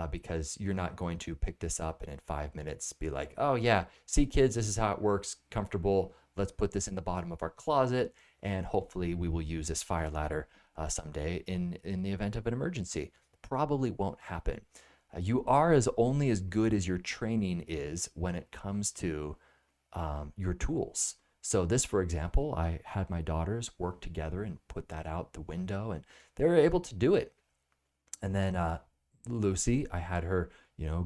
Because you're not going to pick this up and in 5 minutes be like, oh yeah, see kids, this is how it works, comfortable, let's put this in the bottom of our closet, and hopefully we will use this fire ladder someday in the event of an emergency. Probably won't happen. You are only as good as your training is when it comes to your tools. So this, for example, I had my daughters work together and put that out the window, and they were able to do it. And then Lucy, I had her,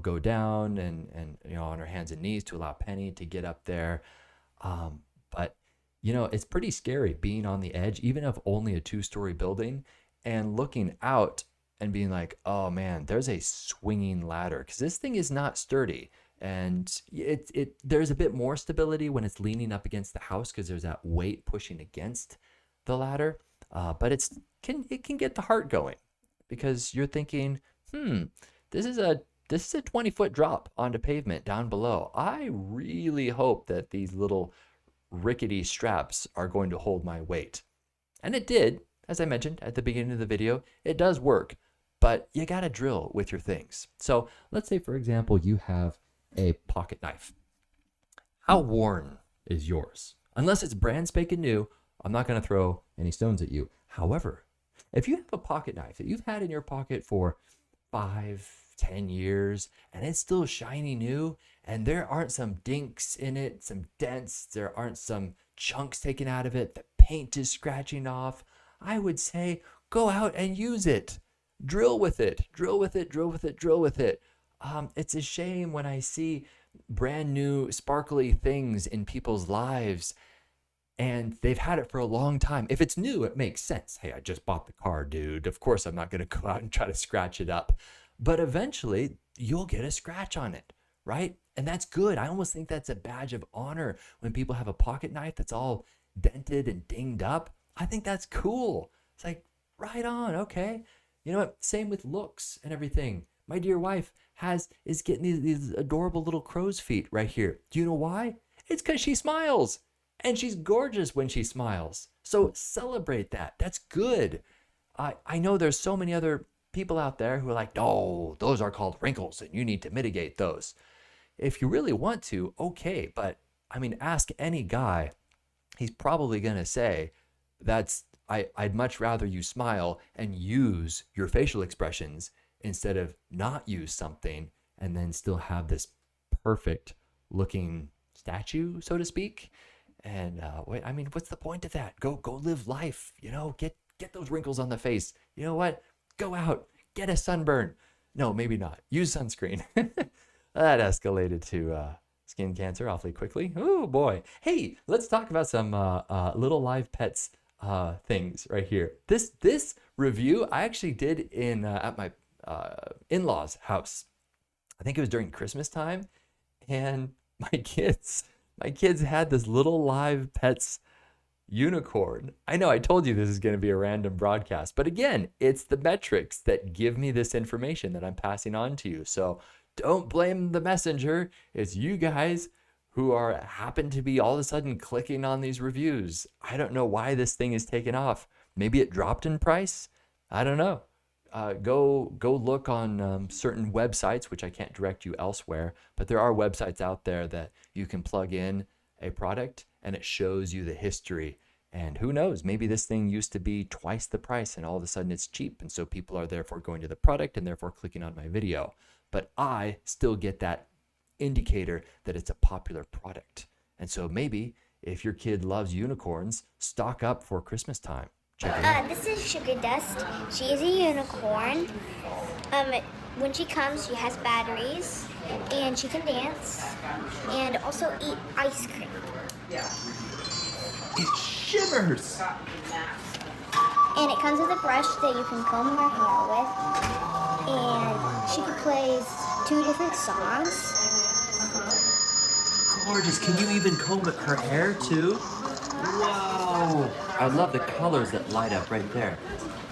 go down and on her hands and knees to allow Penny to get up there. But it's pretty scary being on the edge, even of only a 2-story building, and looking out and being like, oh man, there's a swinging ladder, because this thing is not sturdy. And there's a bit more stability when it's leaning up against the house, because there's that weight pushing against the ladder. But it can get the heart going, because you're thinking, this is a 20-foot drop onto pavement down below. I really hope that these little rickety straps are going to hold my weight. And it did, as I mentioned at the beginning of the video. It does work, but you got to drill with your things. So let's say, for example, you have a pocket knife. How worn is yours? Unless it's brand spanking new, I'm not going to throw any stones at you. However, if you have a pocket knife that you've had in your pocket for 5-10 years and it's still shiny new, and there aren't some dinks in it, some dents, there aren't some chunks taken out of it, the paint is scratching off, I would say go out and use it. Drill with it, drill with it, drill with it, drill with it. It's a shame when I see brand new sparkly things in people's lives and they've had it for a long time. If it's new, it makes sense. Hey, I just bought the car, dude. Of course, I'm not going to go out and try to scratch it up. But eventually, you'll get a scratch on it, right? And that's good. I almost think that's a badge of honor when people have a pocket knife that's all dented and dinged up. I think that's cool. It's like, right on, okay. You know what? Same with looks and everything. My dear wife is getting these adorable little crow's feet right here. Do you know why? It's because she smiles. And she's gorgeous when she smiles. So celebrate that. That's good. I know there's so many other people out there who are like, no, those are called wrinkles and you need to mitigate those. If you really want to, okay. But I mean, ask any guy. He's probably going to say, I'd much rather you smile and use your facial expressions instead of not use something and then still have this perfect looking statue, so to speak. And what's the point of that? Go live life, get those wrinkles on the face. You know what? Go out, get a sunburn. No, maybe not. Use sunscreen. That escalated to skin cancer awfully quickly. Oh boy. Hey, let's talk about some little live pets things right here. This review I actually did in at my in-laws' house. I think it was during Christmas time, and my kids had this little live pets unicorn. I know I told you this is going to be a random broadcast, but again, it's the metrics that give me this information that I'm passing on to you. So don't blame the messenger. It's you guys who happen to be all of a sudden clicking on these reviews. I don't know why this thing is taken off. Maybe it dropped in price. I don't know. Go look on certain websites, which I can't direct you elsewhere, but there are websites out there that you can plug in a product and it shows you the history. And who knows, maybe this thing used to be twice the price and all of a sudden it's cheap. And so people are therefore going to the product and therefore clicking on my video. But I still get that indicator that it's a popular product. And so maybe if your kid loves unicorns, stock up for Christmas time. Check it out. This is Sugar Dust. She is a unicorn. When she comes, she has batteries, and she can dance, and also eat ice cream. It shivers. And it comes with a brush that you can comb her hair with, and she plays 2 different songs. Gorgeous. Can you even comb her hair too? Whoa. I love the colors that light up right there.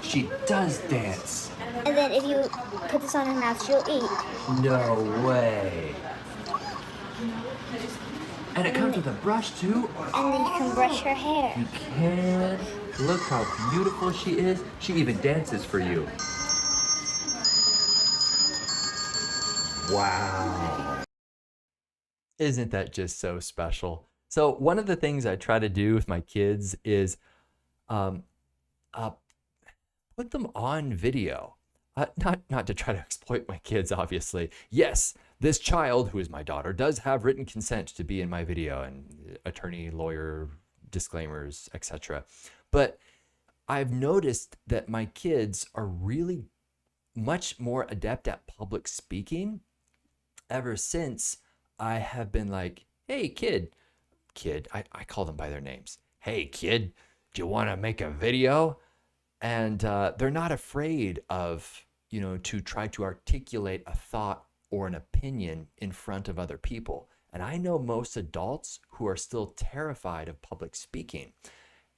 She does dance. And then if you put this on her mouth, she'll eat. No way. And it comes with a brush too? And then you can brush her hair. You can. Look how beautiful she is. She even dances for you. Wow. Isn't that just so special? So one of the things I try to do with my kids is put them on video. Not to try to exploit my kids, obviously. Yes, this child, who is my daughter, does have written consent to be in my video, and attorney, lawyer, disclaimers, etc. But I've noticed that my kids are really much more adept at public speaking ever since I have been like, hey, kid, I call them by their names. Hey, kid, do you want to make a video? And they're not afraid of, to try to articulate a thought or an opinion in front of other people. And I know most adults who are still terrified of public speaking.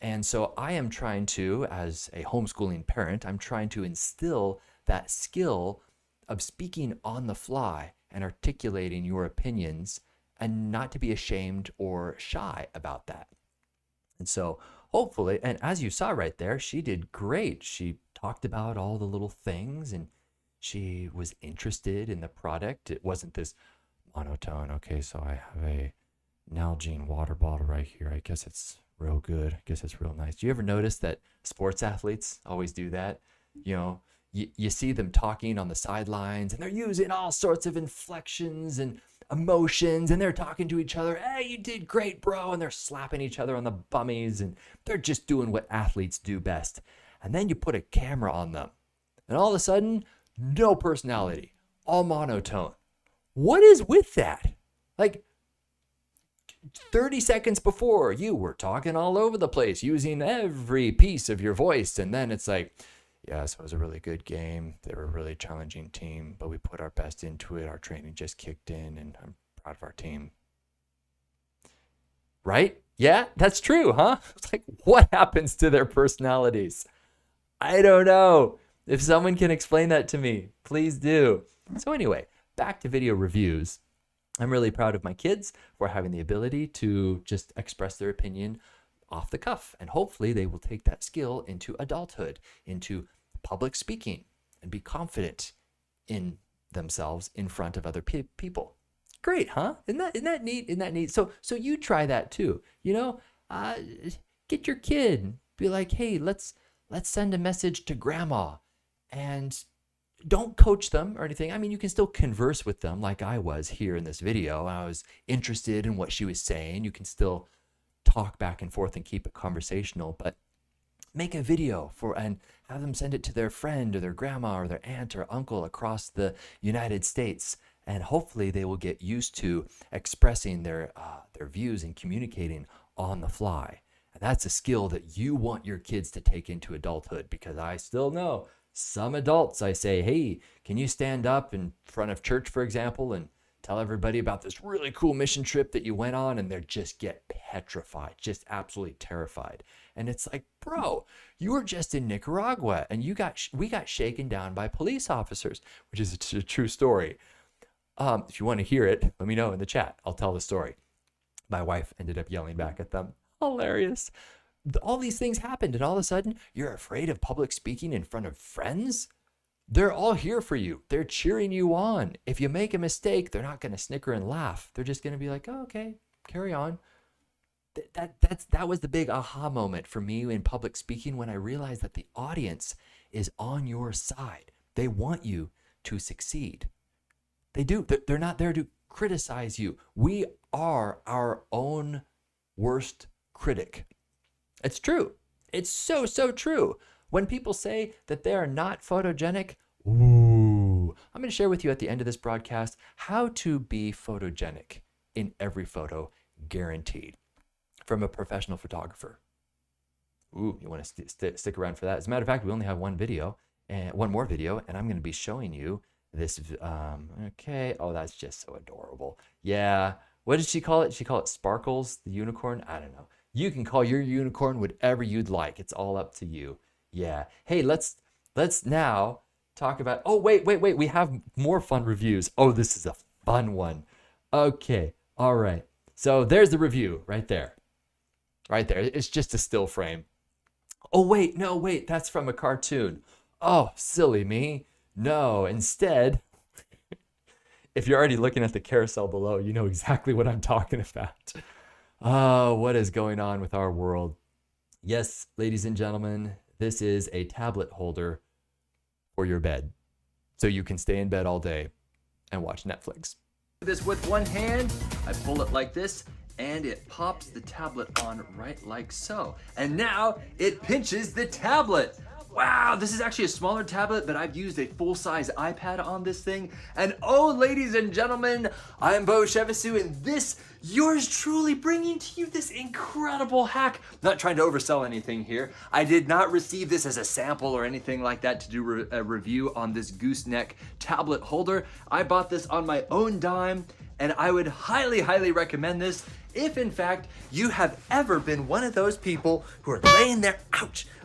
And so I am trying to, as a homeschooling parent, I'm trying to instill that skill of speaking on the fly and articulating your opinions and not to be ashamed or shy about that. And so hopefully, and as you saw right there, she did great. She talked about all the little things and she was interested in the product. It wasn't this monotone. Okay, so I have a Nalgene water bottle right here. I guess it's real good. I guess it's real nice. Do you ever notice that sports athletes always do that? You see them talking on the sidelines and they're using all sorts of inflections and emotions and they're talking to each other. Hey, you did great, bro. And they're slapping each other on the bummies and they're just doing what athletes do best. And then you put a camera on them and all of a sudden, no personality, all monotone. What is with that? Like 30 seconds before, you were talking all over the place, using every piece of your voice. And then it's like, yeah, so it was a really good game. They were a really challenging team, but we put our best into it. Our training just kicked in, and I'm proud of our team. Right? Yeah, that's true, huh? It's like, what happens to their personalities? I don't know. If someone can explain that to me, please do. So anyway, back to video reviews. I'm really proud of my kids for having the ability to just express their opinion off the cuff. And hopefully they will take that skill into adulthood, into public speaking, and be confident in themselves in front of other people. Great, huh? Isn't that neat? Isn't that neat? So you try that too. Get your kid. Be like, hey, let's send a message to grandma, and don't coach them or anything. I mean, you can still converse with them like I was here in this video. I was interested in what she was saying. You can still talk back and forth and keep it conversational, but make a video and have them send it to their friend or their grandma or their aunt or uncle across the United States. And hopefully they will get used to expressing their views and communicating on the fly. And that's a skill that you want your kids to take into adulthood, because I still know some adults, I say, hey, can you stand up in front of church, for example, and tell everybody about this really cool mission trip that you went on? And they just get petrified, just absolutely terrified. And it's like, bro, you were just in Nicaragua and we got shaken down by police officers, which is a true story. If you want to hear it, let me know in the chat. I'll tell the story. My wife ended up yelling back at them. Hilarious. All these things happened, and all of a sudden, you're afraid of public speaking in front of friends? They're all here for you. They're cheering you on. If you make a mistake, they're not going to snicker and laugh. They're just going to be like, oh, okay, carry on. That was the big aha moment for me in public speaking, when I realized that the audience is on your side. They want you to succeed. They do. They're not there to criticize you. We are our own worst critic. It's true. It's so true. When people say that they are not photogenic, I'm going to share with you at the end of this broadcast how to be photogenic in every photo, guaranteed, from a professional photographer. You want to stick around for that. As a matter of fact, we only have one more video, and I'm going to be showing you this. Okay. Oh, that's just so adorable. Yeah. What did she call it? She called it Sparkles, the unicorn. I don't know. You can call your unicorn whatever you'd like. It's all up to you. Yeah. Hey, let's now talk about, wait. We have more fun reviews. Oh, this is a fun one. Okay. All right. So there's the review right there. Right there. It's just a still frame. Oh, wait. No, wait. That's from a cartoon. Oh, silly me. No, instead, if you're already looking at the carousel below, you know exactly what I'm talking about. Oh, what is going on with our world? Yes, ladies and gentlemen, this is a tablet holder for your bed, so you can stay in bed all day and watch Netflix. This with one hand, I pull it like this, and it pops the tablet on right like so. And now it pinches the tablet. Wow, this is actually a smaller tablet, but I've used a full-size iPad on this thing. And oh, ladies and gentlemen, I'm Bo Shevasu, and this, yours truly, bringing to you this incredible hack. Not trying to oversell anything here. I did not receive this as a sample or anything like that to do a review on this gooseneck tablet holder. I bought this on my own dime, and I would highly, highly recommend this if in fact you have ever been one of those people who are laying there,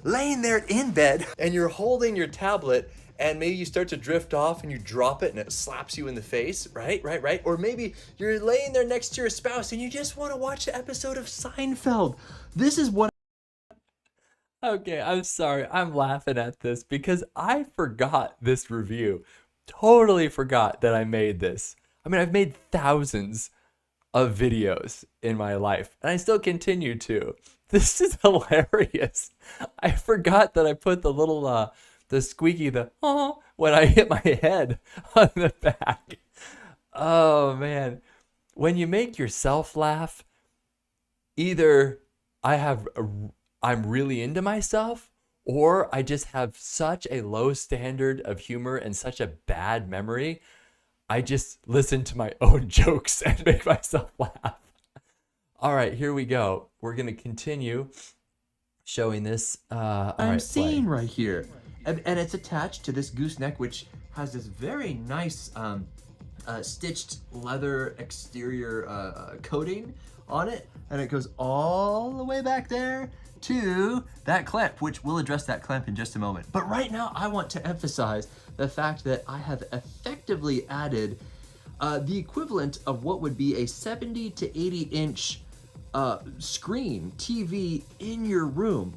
laying there in bed, and you're holding your tablet and maybe you start to drift off and you drop it and it slaps you in the face, right? Or maybe you're laying there next to your spouse and you just want to watch an episode of Seinfeld. This is what... Okay, I'm sorry. I'm laughing at this because I forgot this review. Totally forgot that I made this. I mean, I've made thousands of videos in my life, and I still continue to. This is hilarious. I forgot that I put the little, the squeaky, when I hit my head on the back. Oh, man. When you make yourself laugh, either I'm really into myself, or I just have such a low standard of humor and such a bad memory. I just listen to my own jokes and make myself laugh. All right, here we go. We're going to continue showing this. I'm seeing right here. And it's attached to this gooseneck, which has this very nice stitched leather exterior coating on it. And it goes all the way back there to that clamp, which we'll address that clamp in just a moment. But right now, I want to emphasize the fact that I have effectively added the equivalent of what would be a 70 to 80 inch screen TV in your room.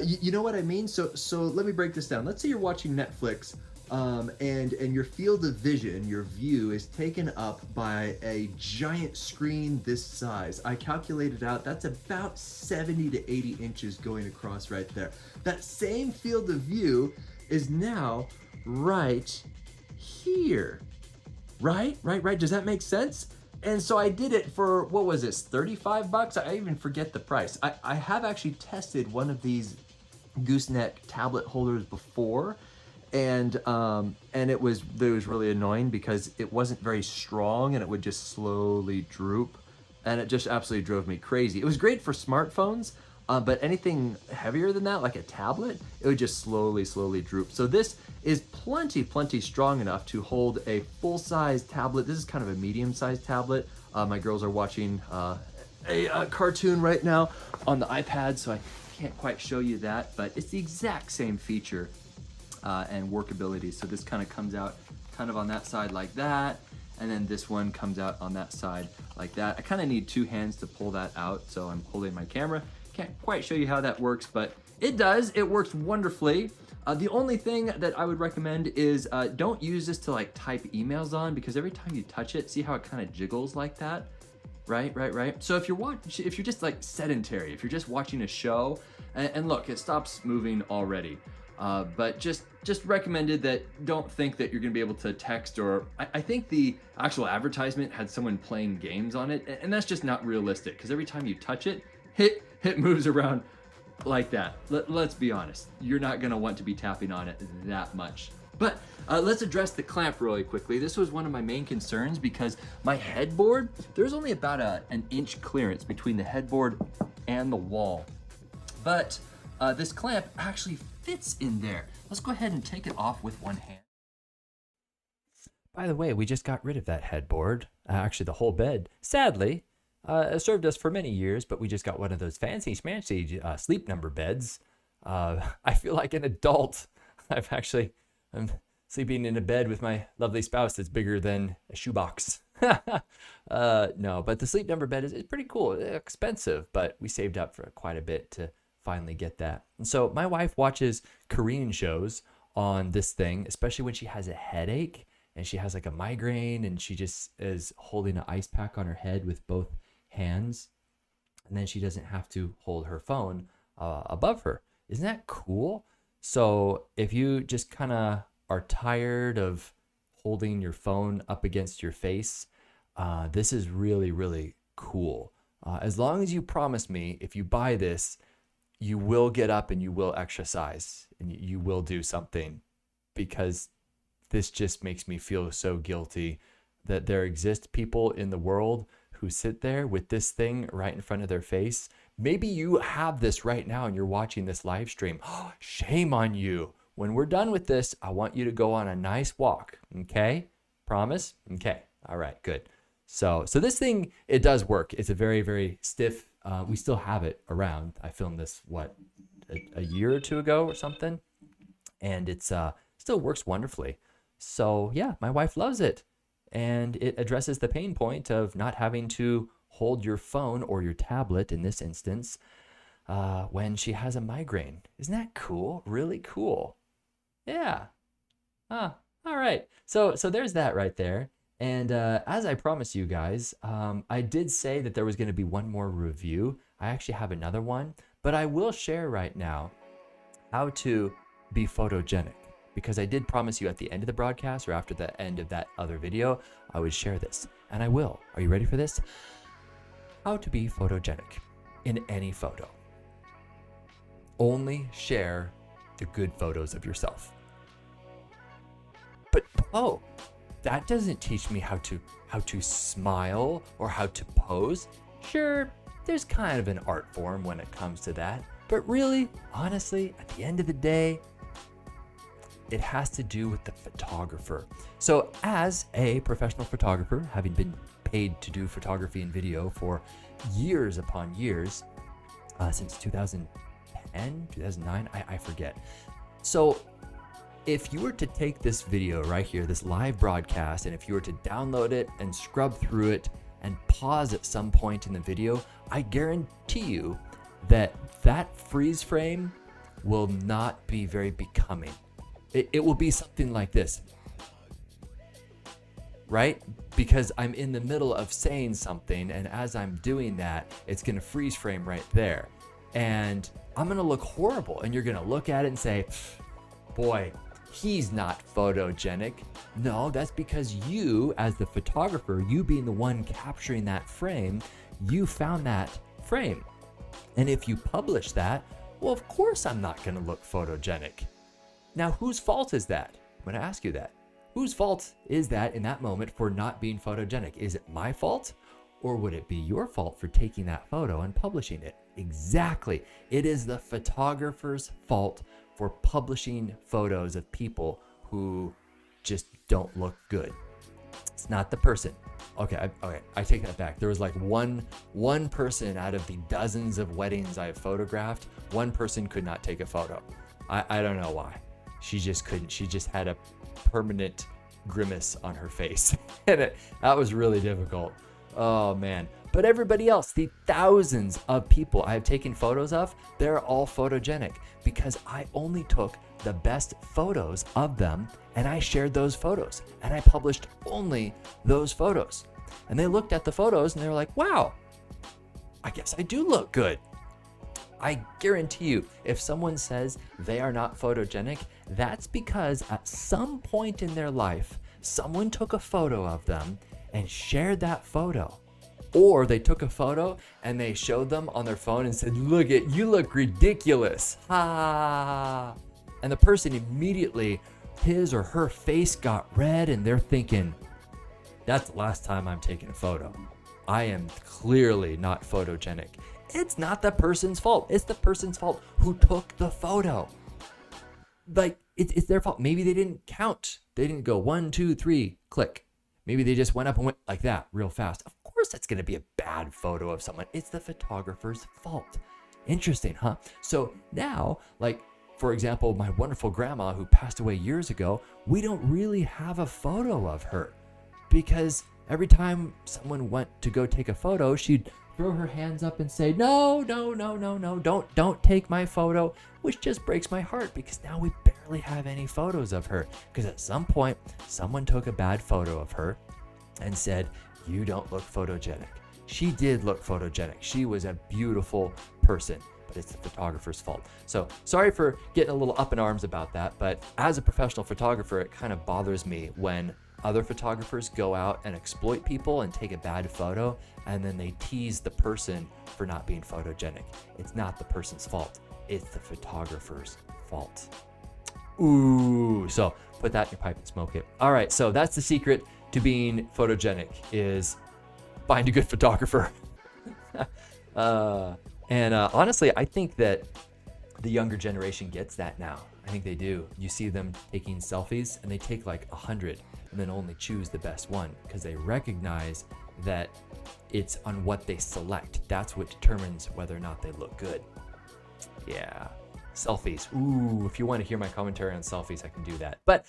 You know what I mean? So let me break this down. Let's say you're watching Netflix and your field of vision, your view is taken up by a giant screen this size. I calculated out that's about 70 to 80 inches going across right there. That same field of view is now right here. Right? Does that make sense? And so I did it for, what was this, 35 bucks? I even forget the price. I have actually tested one of these gooseneck tablet holders before, and it was really annoying because it wasn't very strong and it would just slowly droop, and it just absolutely drove me crazy. It was great for smartphones, but anything heavier than that, like a tablet, it would just slowly droop. So this is plenty strong enough to hold a full-size tablet. This is kind of a medium-sized tablet. My girls are watching a cartoon right now on the iPad, so I can't quite show you that, but it's the exact same feature and workability. So this kind of comes out kind of on that side like that, and then this one comes out on that side like that. I kind of need two hands to pull that out, so I'm holding my camera. Can't quite show you how that works, but it does. It works wonderfully. The only thing that I would recommend is don't use this to like type emails on, because every time you touch it, see how it kind of jiggles like that? Right. So if you're just like sedentary, if you're just watching a show, and look, it stops moving already. But just recommended that don't think that you're gonna be able to text, or I think the actual advertisement had someone playing games on it, and that's just not realistic, because every time you touch it, it moves around like that. Let's be honest, you're not gonna want to be tapping on it that much. But let's address the clamp really quickly. This was one of my main concerns because my headboard, there's only about an inch clearance between the headboard and the wall. But this clamp actually fits in there. Let's go ahead and take it off with one hand. By the way, we just got rid of that headboard, actually the whole bed. Sadly, it served us for many years, but we just got one of those fancy schmancy sleep number beds. I feel like an adult. I'm sleeping in a bed with my lovely spouse that's bigger than a shoebox. No, but the sleep number bed is pretty cool. It's expensive, but we saved up for quite a bit to finally get that. And so my wife watches Korean shows on this thing, especially when she has a headache and she has like a migraine, and she just is holding an ice pack on her head with both hands, and then she doesn't have to hold her phone above her. Isn't that cool? So if you just kind of are tired of holding your phone up against your face, this is really, really cool. As long as you promise me, if you buy this, you will get up and you will exercise and you will do something, because this just makes me feel so guilty that there exist people in the world who sit there with this thing right in front of their face. Maybe you have this right now and you're watching this live stream. Oh, shame on you. When we're done with this, I want you to go on a nice walk. Okay? Promise? Okay. All right, good. So this thing, it does work. It's a very, very stiff, we still have it around. I filmed this, a year or two ago or something. And it's still works wonderfully. So yeah, my wife loves it. And it addresses the pain point of not having to hold your phone or your tablet in this instance when she has a migraine. Isn't that cool? Really cool. Yeah. All right. So there's that right there. And as I promised you guys, I did say that there was going to be one more review. I actually have another one, but I will share right now how to be photogenic, because I did promise you at the end of the broadcast or after the end of that other video, I would share this, and I will. Are you ready for this? How to be photogenic in any photo. Only share the good photos of yourself. But that doesn't teach me how to smile or how to pose. Sure, there's kind of an art form when it comes to that, but really, honestly, at the end of the day, it has to do with the photographer. So as a professional photographer, having been paid to do photography and video for years upon years, since 2010, 2009, I forget. So if you were to take this video right here, this live broadcast, and if you were to download it and scrub through it and pause at some point in the video, I guarantee you that freeze frame will not be very becoming. It will be something like this, right? Because I'm in the middle of saying something, and as I'm doing that, it's going to freeze frame right there. And I'm going to look horrible, and you're going to look at it and say, boy, he's not photogenic. No, that's because you, as the photographer, you being the one capturing that frame, you found that frame. And if you publish that, well, of course I'm not going to look photogenic. Now, whose fault is that? I'm going to ask you that. Whose fault is that in that moment for not being photogenic? Is it my fault? Or would it be your fault for taking that photo and publishing it? Exactly. It is the photographer's fault for publishing photos of people who just don't look good. It's not the person. Okay, I take that back. There was like one person out of the dozens of weddings I've photographed, one person could not take a photo. I don't know why. She just couldn't. She just had a permanent grimace on her face. And that was really difficult. Oh man. But everybody else, the thousands of people I have taken photos of, they're all photogenic because I only took the best photos of them and I shared those photos and I published only those photos. And they looked at the photos and they were like, wow, I guess I do look good. I guarantee you, if someone says they are not photogenic, that's because at some point in their life, someone took a photo of them and shared that photo. Or they took a photo and they showed them on their phone and said, look it, you look ridiculous. Ha! And the person immediately, his or her face got red and they're thinking, that's the last time I'm taking a photo. I am clearly not photogenic. It's not the person's fault. It's the person's fault who took the photo. Like, it's their fault. Maybe they didn't count. They didn't go 1, 2, 3, click. Maybe they just went up and went like that real fast. Of course, that's going to be a bad photo of someone. It's the photographer's fault. Interesting, huh? So now, like, for example, my wonderful grandma who passed away years ago, we don't really have a photo of her because every time someone went to go take a photo, she'd throw her hands up and say, no, don't take my photo, which just breaks my heart because now we barely have any photos of her because at some point, someone took a bad photo of her and said, you don't look photogenic. She did look photogenic. She was a beautiful person, but it's the photographer's fault. So sorry for getting a little up in arms about that, but as a professional photographer, it kind of bothers me when other photographers go out and exploit people and take a bad photo, and then they tease the person for not being photogenic. It's not the person's fault. it's the photographer's fault. Ooh, so put that in your pipe and smoke it. All right, so that's the secret to being photogenic, is find a good photographer. Honestly, I think that the younger generation gets that now. I think they do. You see them taking selfies and they take like 100 and then only choose the best one because they recognize that it's on what they select. That's what determines whether or not they look good. Yeah, selfies. Ooh, if you want to hear my commentary on selfies, I can do that. But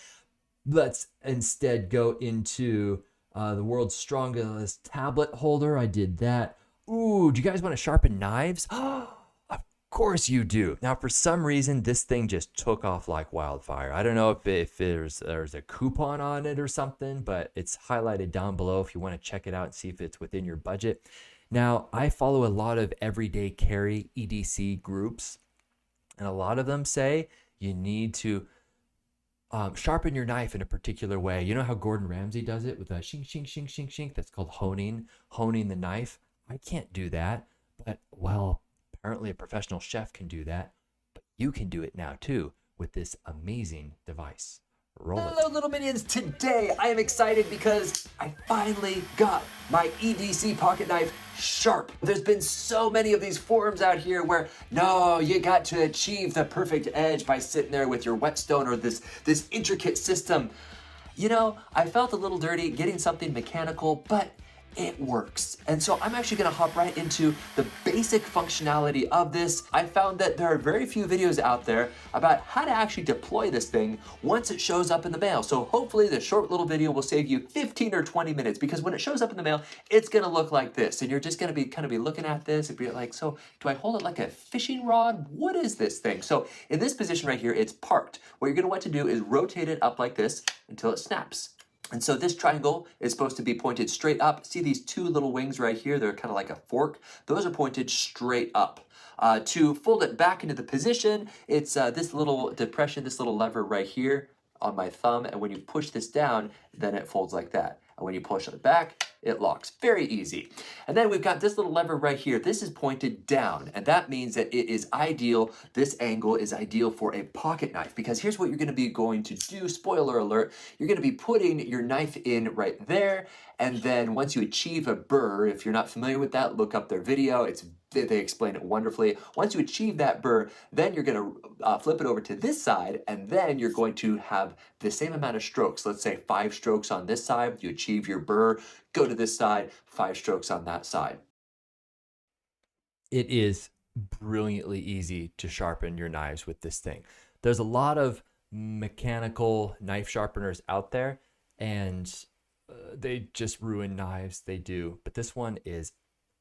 let's instead go into the world's strongest tablet holder. I did that. Ooh, do you guys want to sharpen knives? Of course you do. Now, for some reason, this thing just took off like wildfire. I don't know if there's a coupon on it or something, but it's highlighted down below if you want to check it out and see if it's within your budget. Now, I follow a lot of everyday carry EDC groups, and a lot of them say you need to sharpen your knife in a particular way. You know how Gordon Ramsay does it with a shink, shink, shink, shink, shink? That's called honing the knife. I can't do that, but well, apparently a professional chef can do that, but you can do it now too with this amazing device. Roll it. Hello, little minions. Today I am excited because I finally got my EDC pocket knife sharp. There's been so many of these forums out here where, no, you got to achieve the perfect edge by sitting there with your whetstone or this intricate system. You know, I felt a little dirty getting something mechanical, but it works. And so I'm actually gonna hop right into the basic functionality of this. I found that there are very few videos out there about how to actually deploy this thing once it shows up in the mail. So hopefully this short little video will save you 15 or 20 minutes, because when it shows up in the mail, it's gonna look like this. And you're just gonna be kind of looking at this and be like, so do I hold it like a fishing rod? What is this thing? So in this position right here, it's parked. What you're gonna want to do is rotate it up like this until it snaps. And so this triangle is supposed to be pointed straight up. See these two little wings right here? They're kind of like a fork. Those are pointed straight up. To fold it back into the position, it's this little depression, this little lever right here on my thumb. And when you push this down, then it folds like that. And when you push it back, it locks. Very easy. And then we've got this little lever right here. This is pointed down, and that means that it is ideal. This angle is ideal for a pocket knife, because here's what you're going to do. Spoiler alert. You're going to be putting your knife in right there. And then once you achieve a burr, if you're not familiar with that, look up their video. They explain it wonderfully. Once you achieve that burr, then you're going to flip it over to this side, and then you're going to have the same amount of strokes. Let's say 5 strokes on this side. You achieve your burr, go to this side, 5 strokes on that side. It is brilliantly easy to sharpen your knives with this thing. There's a lot of mechanical knife sharpeners out there, and they just ruin knives. They do. But this one is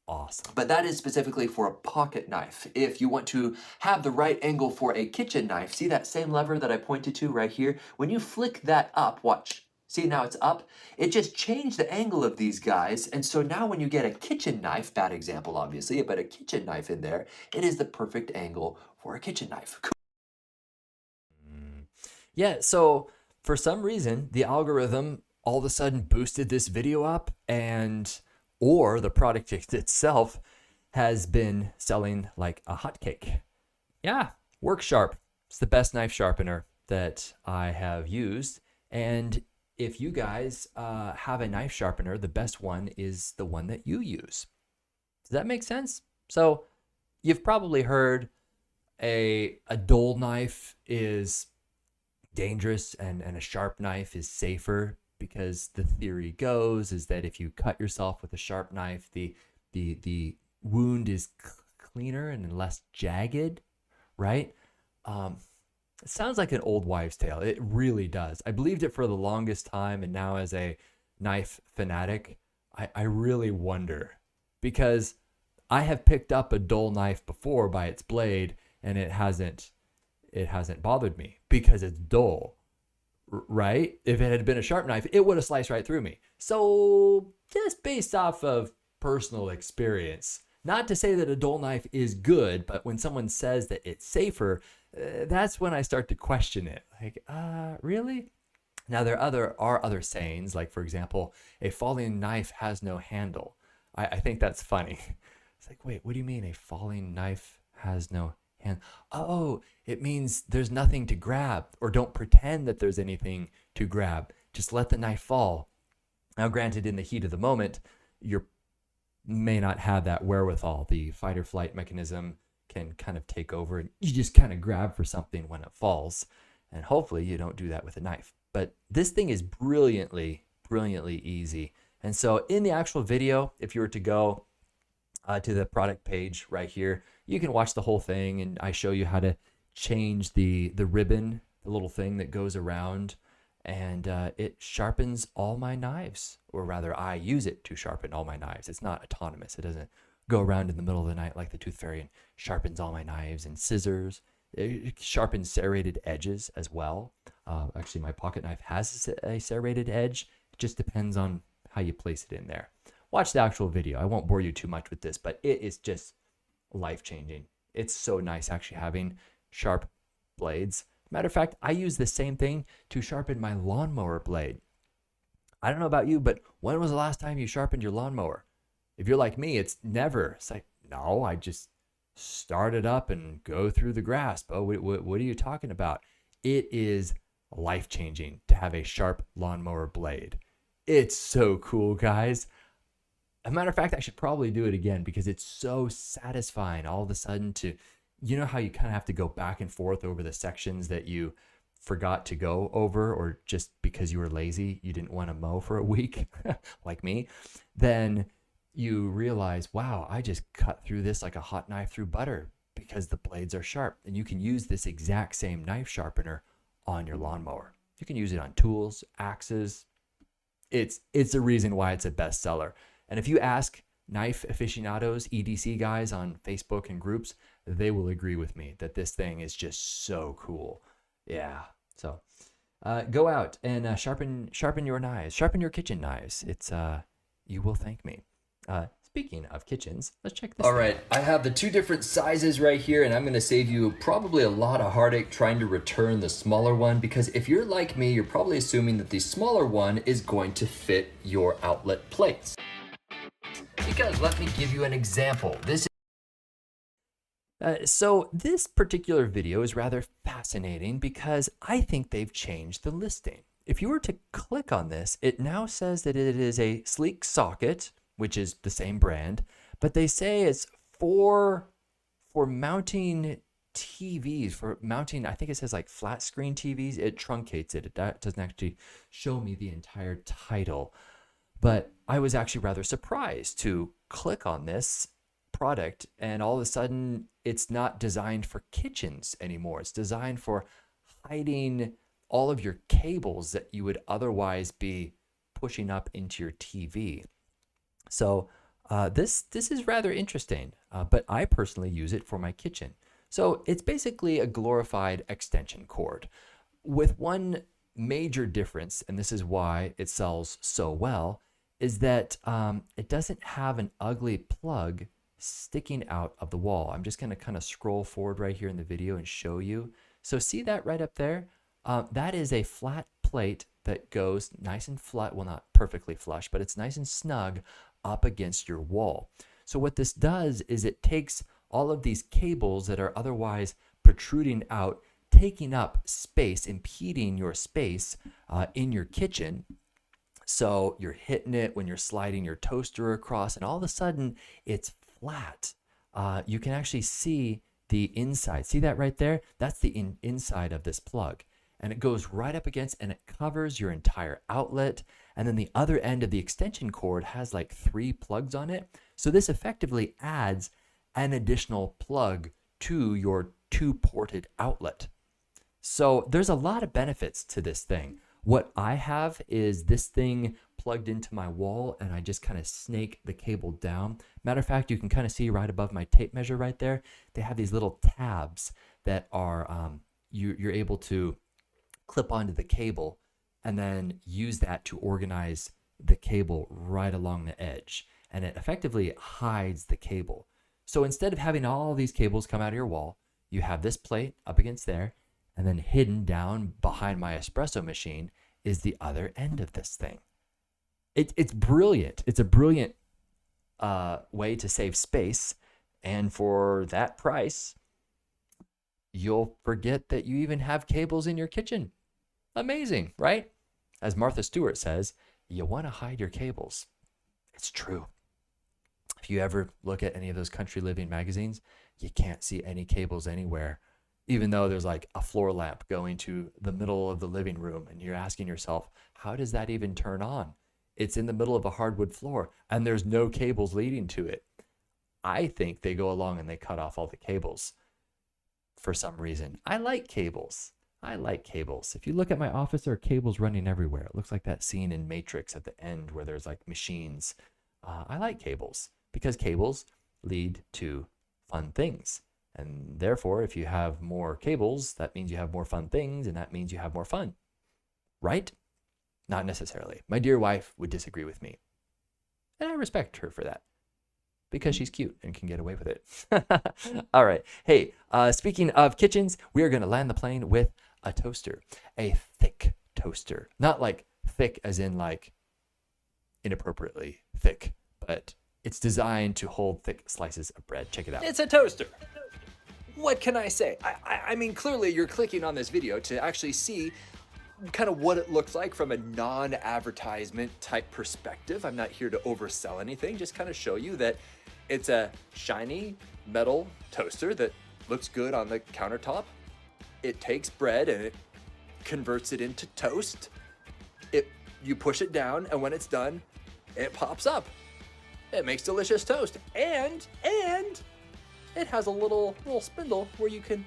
awesome. But that is specifically for a pocket knife. If you want to have the right angle for a kitchen knife, see that same lever that I pointed to right here? When you flick that up, watch. See, now it's up. It just changed the angle of these guys. And so now when you get a kitchen knife, bad example obviously, but a kitchen knife in there, it is the perfect angle for a kitchen knife. Yeah, so for some reason, the algorithm all of a sudden boosted this video up, or the product itself has been selling like a hotcake. Yeah, works sharp. It's the best knife sharpener that I have used. And if you guys have a knife sharpener, the best one is the one that you use. Does that make sense? So you've probably heard a dull knife is dangerous and a sharp knife is safer, because the theory goes is that if you cut yourself with a sharp knife, the wound is cleaner and less jagged, right? It sounds like an old wives' tale. It really does. I believed it for the longest time, and now as a knife fanatic, I really wonder, because I have picked up a dull knife before by its blade, and it hasn't bothered me because it's dull. Right? If it had been a sharp knife, it would have sliced right through me. So just based off of personal experience, not to say that a dull knife is good, but when someone says that it's safer, that's when I start to question it. Like, really? Now there are other sayings, like for example, a falling knife has no handle. I think that's funny. It's like, wait, what do you mean a falling knife has no hand. Oh, it means there's nothing to grab, or don't pretend that there's anything to grab. Just let the knife fall. Now, granted, in the heat of the moment, you may not have that wherewithal. The fight or flight mechanism can kind of take over, and you just kind of grab for something when it falls. And hopefully you don't do that with a knife. But this thing is brilliantly easy. And so in the actual video, if you were to go to the product page right here, you can watch the whole thing, and I show you how to change the ribbon, the little thing that goes around, and it sharpens all my knives, or rather I use it to sharpen all my knives. It's not autonomous. It doesn't go around in the middle of the night like the Tooth Fairy and sharpens all my knives and scissors. It sharpens serrated edges as well. Actually, my pocket knife has a serrated edge. It just depends on how you place it in there. Watch the actual video. I won't bore you too much with this, but it is just life-changing. It's so nice actually having sharp blades. Matter of fact, I use the same thing to sharpen my lawnmower blade. I don't know about you, but when was the last time you sharpened your lawnmower? If you're like me, it's never. It's like, no, I just start it up and go through the grass. Oh, what are you talking about? It is life-changing to have a sharp lawnmower blade. It's so cool, guys. As a matter of fact, I should probably do it again because it's so satisfying all of a sudden to, you know how you kind of have to go back and forth over the sections that you forgot to go over, or just because you were lazy, you didn't want to mow for a week, like me, then you realize, wow, I just cut through this like a hot knife through butter because the blades are sharp. And you can use this exact same knife sharpener on your lawnmower. You can use it on tools, axes. It's the reason why it's a bestseller. And if you ask knife aficionados, EDC guys on Facebook and groups, they will agree with me that this thing is just so cool. Yeah. So go out and sharpen your knives, sharpen your kitchen knives. It's you will thank me. Speaking of kitchens, let's check this out. All right, I have the two different sizes right here, and I'm going to save you probably a lot of heartache trying to return the smaller one, because if you're like me, you're probably assuming that the smaller one is going to fit your outlet plates. Because let me give you an example. So this particular video is rather fascinating because I think they've changed the listing. If you were to click on this, it now says that it is a sleek socket, which is the same brand, but they say it's for mounting TVs, for mounting, I think it says like flat screen TVs. It truncates it. It doesn't actually show me the entire title. But I was actually rather surprised to click on this product, and all of a sudden it's not designed for kitchens anymore. It's designed for hiding all of your cables that you would otherwise be pushing up into your TV. So this is rather interesting, but I personally use it for my kitchen. So it's basically a glorified extension cord with one major difference, and this is why it sells so well, is that it doesn't have an ugly plug sticking out of the wall. I'm just going to kind of scroll forward right here in the video and show you. So see that right up there? That is a flat plate that goes nice and flat, well, not perfectly flush, but it's nice and snug up against your wall. So what this does is it takes all of these cables that are otherwise protruding out, taking up space, impeding your space in your kitchen. So you're hitting it when you're sliding your toaster across, and all of a sudden it's flat. You can actually see the inside. See that right there? That's the inside of this plug. And it goes right up against, and it covers your entire outlet. And then the other end of the extension cord has like 3 plugs on it. So this effectively adds an additional plug to your 2-ported outlet. So there's a lot of benefits to this thing. What I have is this thing plugged into my wall, and I just kind of snake the cable down. Matter of fact, you can kind of see right above my tape measure right there, they have these little tabs that are, you're able to clip onto the cable and then use that to organize the cable right along the edge. And it effectively hides the cable. So instead of having all these cables come out of your wall, you have this plate up against there, and then hidden down behind my espresso machine is the other end of this thing. It's brilliant. It's a brilliant way to save space. And for that price, you'll forget that you even have cables in your kitchen. Amazing, right? As Martha Stewart says, you want to hide your cables. It's true. If you ever look at any of those country living magazines, you can't see any cables anywhere, even though there's like a floor lamp going to the middle of the living room. And you're asking yourself, how does that even turn on? It's in the middle of a hardwood floor and there's no cables leading to it. I think they go along and they cut off all the cables for some reason. I like cables. If you look at my office, there are cables running everywhere. It looks like that scene in Matrix at the end where there's like machines. I like cables because cables lead to fun things. And therefore, if you have more cables, that means you have more fun things, and that means you have more fun. Right? Not necessarily. My dear wife would disagree with me. And I respect her for that because she's cute and can get away with it. All right. Hey, speaking of kitchens, we are going to land the plane with a toaster, a thick toaster. Not like thick as in like inappropriately thick, but it's designed to hold thick slices of bread. Check it out. It's a toaster. What can I say? I mean, clearly you're clicking on this video to actually see kind of what it looks like from a non-advertisement type perspective. I'm not here to oversell anything, just kind of show you that it's a shiny metal toaster that looks good on the countertop. It takes bread and it converts it into toast. You push it down, and when it's done, it pops up. It makes delicious toast, and it has a little spindle where you can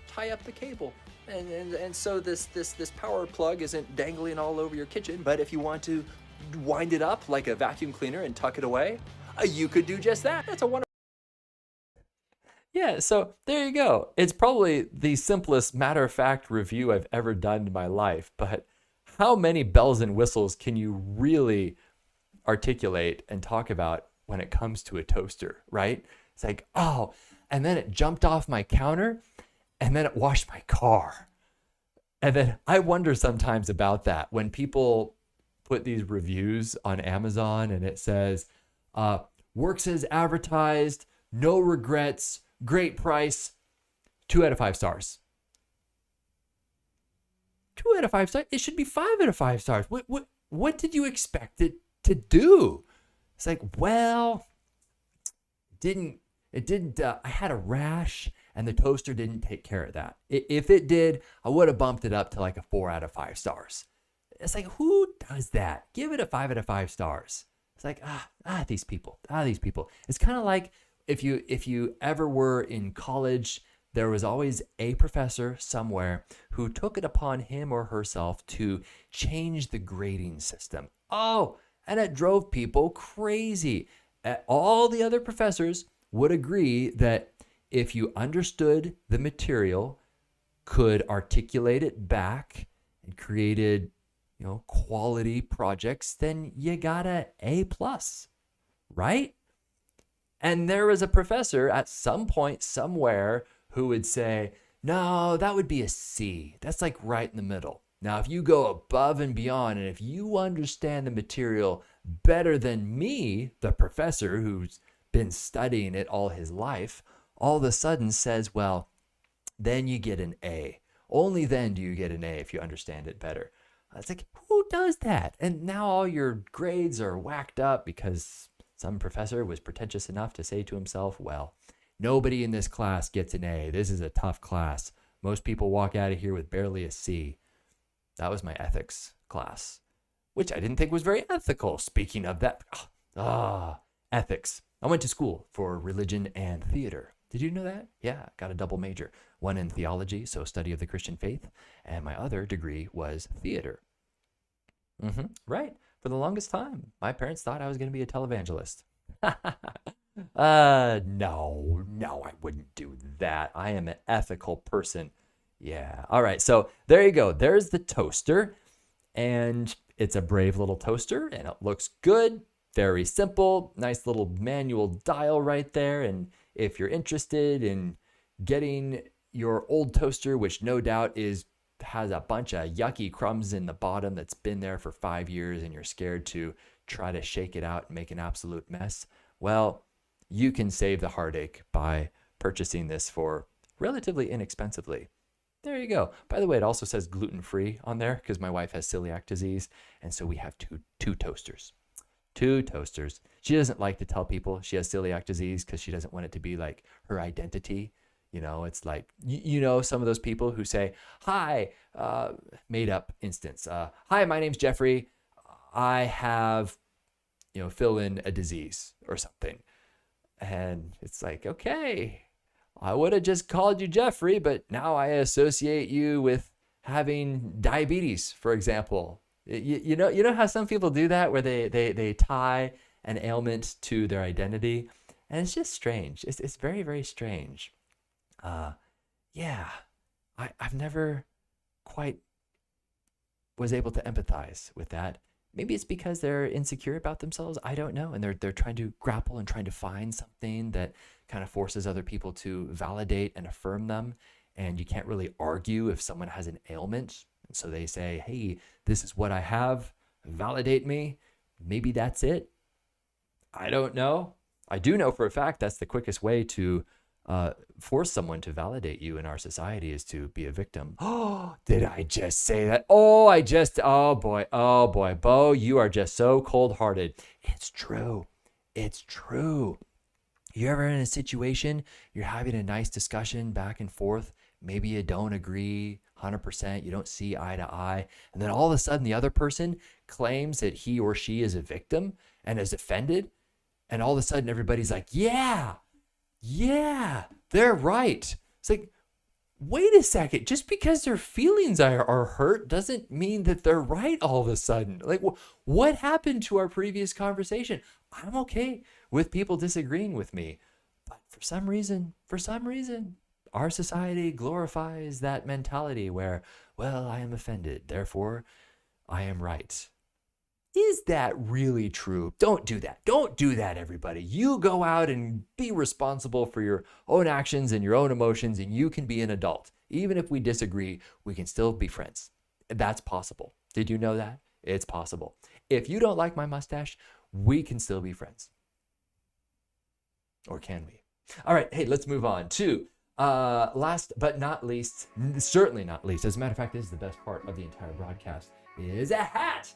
tie up the cable. And so this power plug isn't dangling all over your kitchen, but if you want to wind it up like a vacuum cleaner and tuck it away, you could do just that. That's a wonderful. Yeah, so there you go. It's probably the simplest matter-of-fact review I've ever done in my life, but how many bells and whistles can you really articulate and talk about when it comes to a toaster, right? It's like, oh, and then it jumped off my counter, and then it washed my car. And then I wonder sometimes about that when people put these reviews on Amazon and it says, works as advertised, no regrets, great price, 2 out of 5 stars. 2 out of 5 stars? It should be 5 out of 5 stars. What did you expect it to do? It's like, well, it didn't, I had a rash and the toaster didn't take care of that. If it did, I would have bumped it up to like a 4 out of 5 stars. It's like, who does that? Give it a 5 out of 5 stars. It's like, these people. It's kind of like if you ever were in college, there was always a professor somewhere who took it upon him or herself to change the grading system. Oh, and it drove people crazy. All the other professors would agree that if you understood the material, could articulate it back, and created, quality projects, then you got a A+, right? And there was a professor at some point somewhere who would say, no, that would be a C. That's like right in the middle. Now, if you go above and beyond, and if you understand the material better than me, the professor who's been studying it all his life, all of a sudden says, well, then you get an A. Only then do you get an A if you understand it better. It's like, who does that? And now all your grades are whacked up because some professor was pretentious enough to say to himself, well, nobody in this class gets an A. This is a tough class. Most people walk out of here with barely a C. That was my ethics class, which I didn't think was very ethical. Speaking of that, ethics. I went to school for religion and theater. Did you know that? Yeah, got a double major. One in theology, so study of the Christian faith, and my other degree was theater. Right. For the longest time, my parents thought I was going to be a televangelist. No, I wouldn't do that. I am an ethical person. Yeah. All right. So there you go. There's the toaster, and it's a brave little toaster, and it looks good. Very simple. Nice little manual dial right there. And if you're interested in getting your old toaster, which no doubt has a bunch of yucky crumbs in the bottom that's been there for 5 years, and you're scared to try to shake it out and make an absolute mess, well, you can save the heartache by purchasing this for relatively inexpensively. There you go. By the way, it also says gluten-free on there because my wife has celiac disease. And so we have two toasters. Two toasters. She doesn't like to tell people she has celiac disease because she doesn't want it to be like her identity. You know, it's like, you know, some of those people who say, hi, made up instance. Hi, my name's Jeffrey. I have, you know, fill in a disease or something. And it's like, okay, I would have just called you Jeffrey, but now I associate you with having diabetes, for example. You know how some people do that where they tie an ailment to their identity, and it's just strange. It's very, very strange. Yeah, I've never quite was able to empathize with that. Maybe it's because they're insecure about themselves. I don't know. And they're trying to grapple and trying to find something that kind of forces other people to validate and affirm them. And you can't really argue if someone has an ailment. And so they say, hey, this is what I have. Validate me. Maybe that's it. I don't know. I do know for a fact that's the quickest way to force someone to validate you in our society is to be a victim. Oh, did I just say that? Oh boy, Bo, you are just so cold-hearted. It's true. It's true. You ever in a situation, you're having a nice discussion back and forth, maybe you don't agree 100%, you don't see eye to eye, and then all of a sudden the other person claims that he or she is a victim and is offended, and all of a sudden everybody's like, yeah, they're right. It's like, wait a second, just because their feelings are hurt doesn't mean that they're right all of a sudden. Like, what happened to our previous conversation? I'm okay with people disagreeing with me, but for some reason, our society glorifies that mentality where, well, I am offended, therefore I am right. Is that really true? Don't do that. Don't do that, everybody. You go out and be responsible for your own actions and your own emotions, and you can be an adult. Even if we disagree, we can still be friends. That's possible. Did you know that? It's possible. If you don't like my mustache, we can still be friends. Or can we? All right, hey, let's move on to last but not least, certainly not least, as a matter of fact, this is the best part of the entire broadcast, is a hat.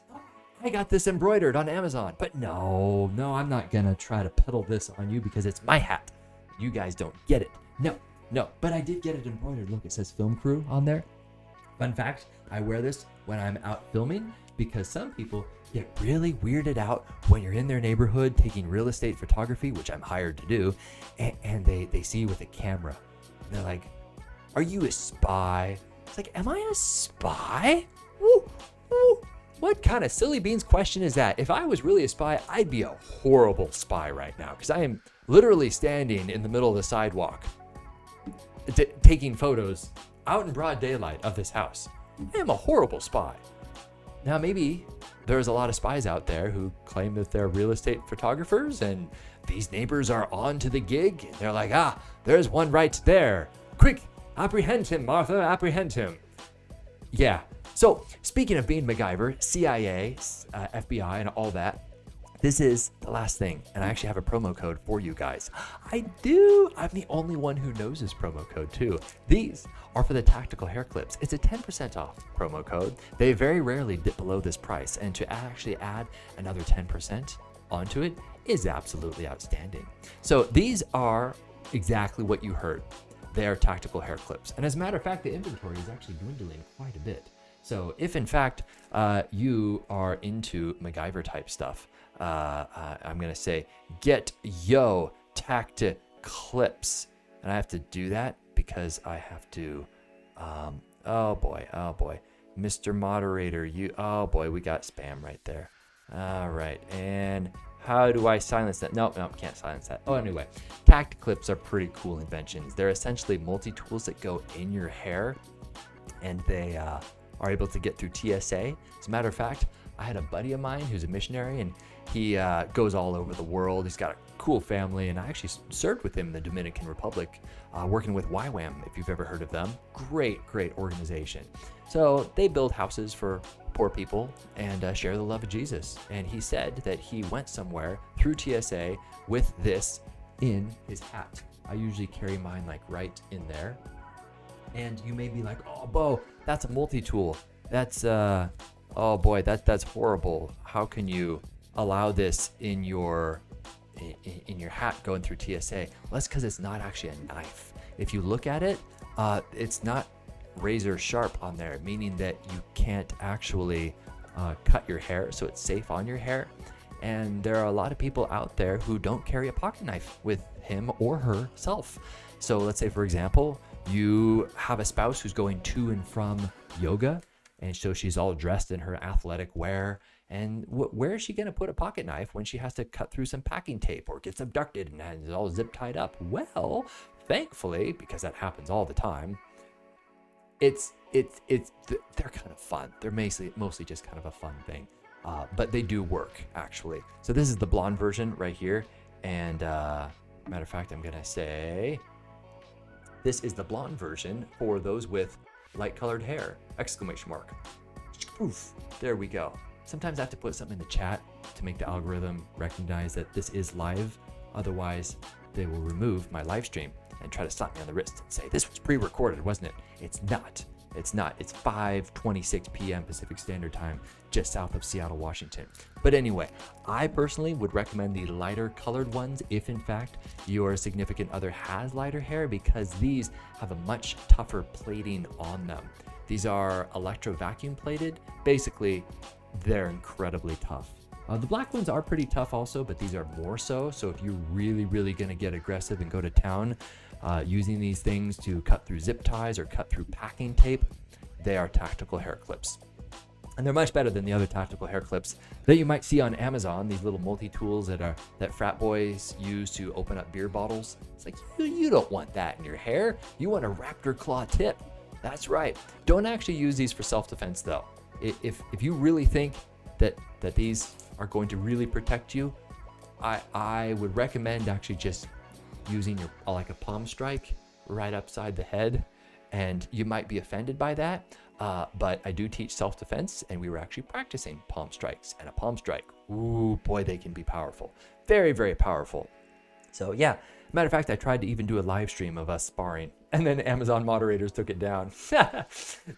I got this embroidered on Amazon, but no, I'm not gonna try to peddle this on you because it's my hat. You guys don't get it. No, but I did get it embroidered. Look, it says film crew on there. Fun fact, I wear this when I'm out filming because some people get really weirded out when you're in their neighborhood taking real estate photography, which I'm hired to do, and they see you with a camera. And they're like, are you a spy? It's like, am I a spy? Woo. What kind of silly beans question is that? If I was really a spy, I'd be a horrible spy right now because I am literally standing in the middle of the sidewalk taking photos out in broad daylight of this house. I am a horrible spy. Now, maybe there's a lot of spies out there who claim that they're real estate photographers and these neighbors are on to the gig. And they're like, there's one right there. Quick, apprehend him, Martha, apprehend him. Yeah. So speaking of being MacGyver, CIA, FBI, and all that, this is the last thing. And I actually have a promo code for you guys. I do. I'm the only one who knows this promo code too. These are for the tactical hair clips. It's a 10% off promo code. They very rarely dip below this price. And to actually add another 10% onto it is absolutely outstanding. So these are exactly what you heard. They are tactical hair clips. And as a matter of fact, the inventory is actually dwindling quite a bit. So if in fact you are into MacGyver type stuff, I'm going to say get yo tactic clips. And I have to do that because I have to, oh boy, Mr. Moderator, oh boy, we got spam right there. All right. And how do I silence that? Nope, can't silence that. Oh, anyway, tactic clips are pretty cool inventions. They're essentially multi-tools that go in your hair and they, are able to get through TSA. As a matter of fact, I had a buddy of mine who's a missionary and he goes all over the world. He's got a cool family and I actually served with him in the Dominican Republic working with YWAM, if you've ever heard of them. Great organization. So they build houses for poor people and share the love of Jesus. And he said that he went somewhere through TSA with this in his hat. I usually carry mine like right in there. And you may be like, oh, Bo, that's a multi-tool. That's, oh boy, that's horrible. How can you allow this in your hat going through TSA? Well, that's because it's not actually a knife. If you look at it, it's not razor sharp on there, meaning that you can't actually cut your hair, so it's safe on your hair. And there are a lot of people out there who don't carry a pocket knife with him or herself. So let's say, for example, you have a spouse who's going to and from yoga, and so she's all dressed in her athletic wear. And where is she going to put a pocket knife when she has to cut through some packing tape or gets abducted and is all zip tied up? Well, thankfully, because that happens all the time, they're kind of fun. They're mostly just kind of a fun thing, but they do work actually. So this is the blonde version right here, and matter of fact, I'm gonna say this is the blonde version for those with light colored hair! Exclamation mark. Oof, there we go. Sometimes I have to put something in the chat to make the algorithm recognize that this is live. Otherwise, they will remove my live stream and try to slap me on the wrist and say, this was pre-recorded, wasn't it? It's not. It's not. It's 5:26 p.m. Pacific Standard Time, just south of Seattle, Washington. But anyway, I personally would recommend the lighter colored ones if in fact your significant other has lighter hair, because these have a much tougher plating on them. These are electro vacuum plated. Basically, they're incredibly tough. The black ones are pretty tough also, but these are more so. So if you're really gonna get aggressive and go to town using these things to cut through zip ties or cut through packing tape, they are tactical hair clips. And they're much better than the other tactical hair clips that you might see on Amazon, these little multi-tools that frat boys use to open up beer bottles. It's like, you don't want that in your hair. You want a raptor claw tip. That's right. Don't actually use these for self-defense though. If you really think that these are going to really protect you, I would recommend actually just using your like a palm strike right upside the head, and you might be offended by that, but I do teach self-defense, and we were actually practicing palm strikes, and a palm strike, ooh boy, they can be powerful. Very powerful. So yeah, matter of fact, I tried to even do a live stream of us sparring, and then Amazon moderators took it down.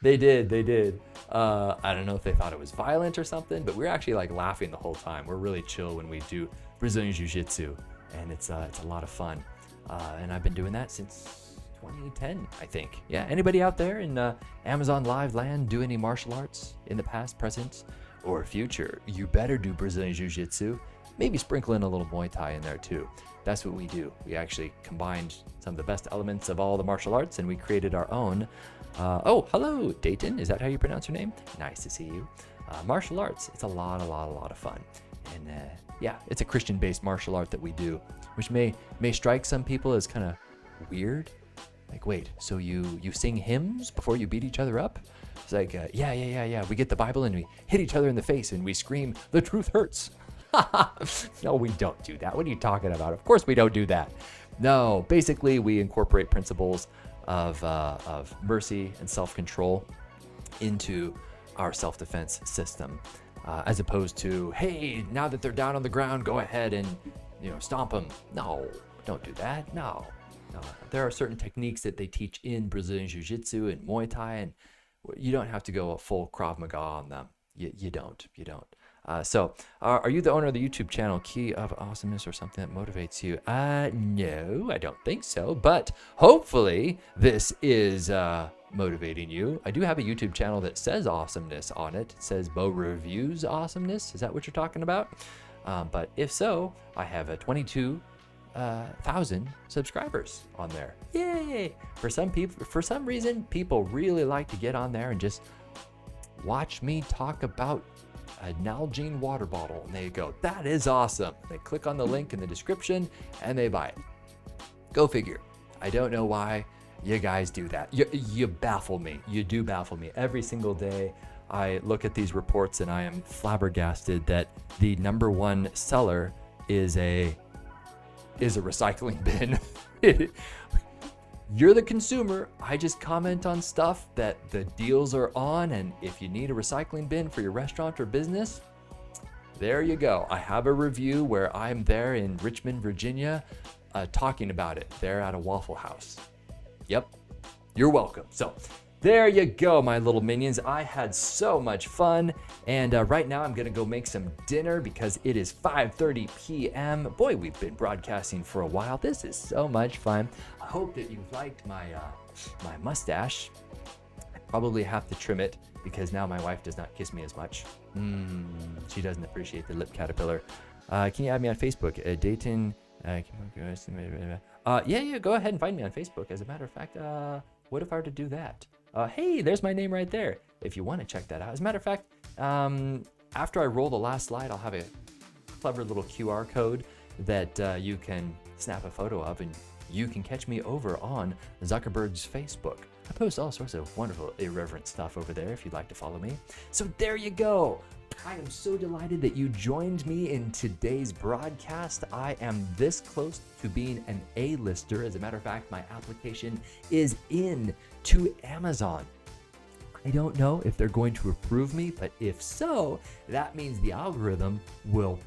They did. I don't know if they thought it was violent or something, but we were actually like laughing the whole time. We're really chill when we do Brazilian Jiu-Jitsu, and it's a lot of fun. And I've been doing that since 2010, I think. Yeah, anybody out there in Amazon Live land do any martial arts in the past, present, or future? You better do Brazilian Jiu-Jitsu. Maybe sprinkle in a little Muay Thai in there too. That's what we do. We actually combined some of the best elements of all the martial arts, and we created our own. Oh, hello, Dayton. Is that how you pronounce your name? Nice to see you. Martial arts. It's a lot of fun. And yeah, it's a Christian-based martial art that we do, which may strike some people as kind of weird. Like, wait, so you sing hymns before you beat each other up? It's like, yeah. We get the Bible and we hit each other in the face and we scream, "The truth hurts." No, we don't do that. What are you talking about? Of course we don't do that. No, basically we incorporate principles of mercy and self-control into our self-defense system, as opposed to, hey, now that they're down on the ground, go ahead and stomp them. No, don't do that. No. There are certain techniques that they teach in Brazilian Jiu-Jitsu and Muay Thai, and you don't have to go a full Krav Maga on them. You don't. So, are you the owner of the YouTube channel Key of Awesomeness or something that motivates you? No, I don't think so. But hopefully this is motivating you. I do have a YouTube channel that says awesomeness on it. It says Bo Reviews Awesomeness. Is that what you're talking about? But if so, I have a 22,000 subscribers on there. Yay! For some reason, people really like to get on there and just watch me talk about a Nalgene water bottle, and they go, that is awesome. They click on the link in the description and they buy it. Go figure. I don't know why you guys do that. You baffle me. You do baffle me. Every single day I look at these reports and I am flabbergasted that the number one seller is a recycling bin. You're the consumer. I just comment on stuff that the deals are on, and if you need a recycling bin for your restaurant or business, there you go. I have a review where I'm there in Richmond, Virginia, talking about it there at a Waffle House. Yep, you're welcome. So there you go, my little minions. I had so much fun. And right now I'm going to go make some dinner because it is 5:30 p.m. Boy, we've been broadcasting for a while. This is so much fun. I hope that you liked my mustache. I probably have to trim it because now my wife does not kiss me as much. She doesn't appreciate the lip caterpillar. Can you add me on Facebook? Dayton. Yeah, go ahead and find me on Facebook. As a matter of fact, what if I were to do that? Hey, there's my name right there. If you want to check that out. As a matter of fact, after I roll the last slide, I'll have a clever little QR code that you can snap a photo of, and you can catch me over on Zuckerberg's Facebook. I post all sorts of wonderful, irreverent stuff over there if you'd like to follow me. So there you go. I am so delighted that you joined me in today's broadcast. I am this close to being an A-lister. As a matter of fact, my application is in to Amazon. I don't know if they're going to approve me, but if so, that means the algorithm will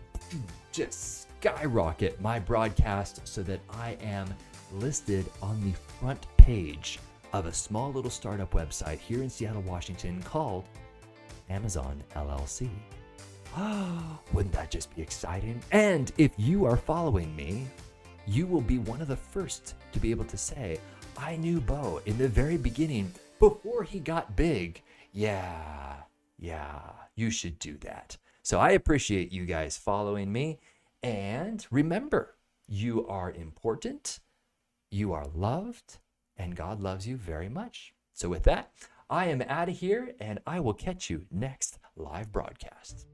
just skyrocket my broadcast so that I am listed on the front page of a small little startup website here in Seattle, Washington called Amazon LLC. Wouldn't that just be exciting? And if you are following me, you will be one of the first to be able to say, I knew Bo in the very beginning before he got big. Yeah, you should do that. So I appreciate you guys following me. And remember, you are important, you are loved, and God loves you very much. So with that, I am out of here, and I will catch you next live broadcast.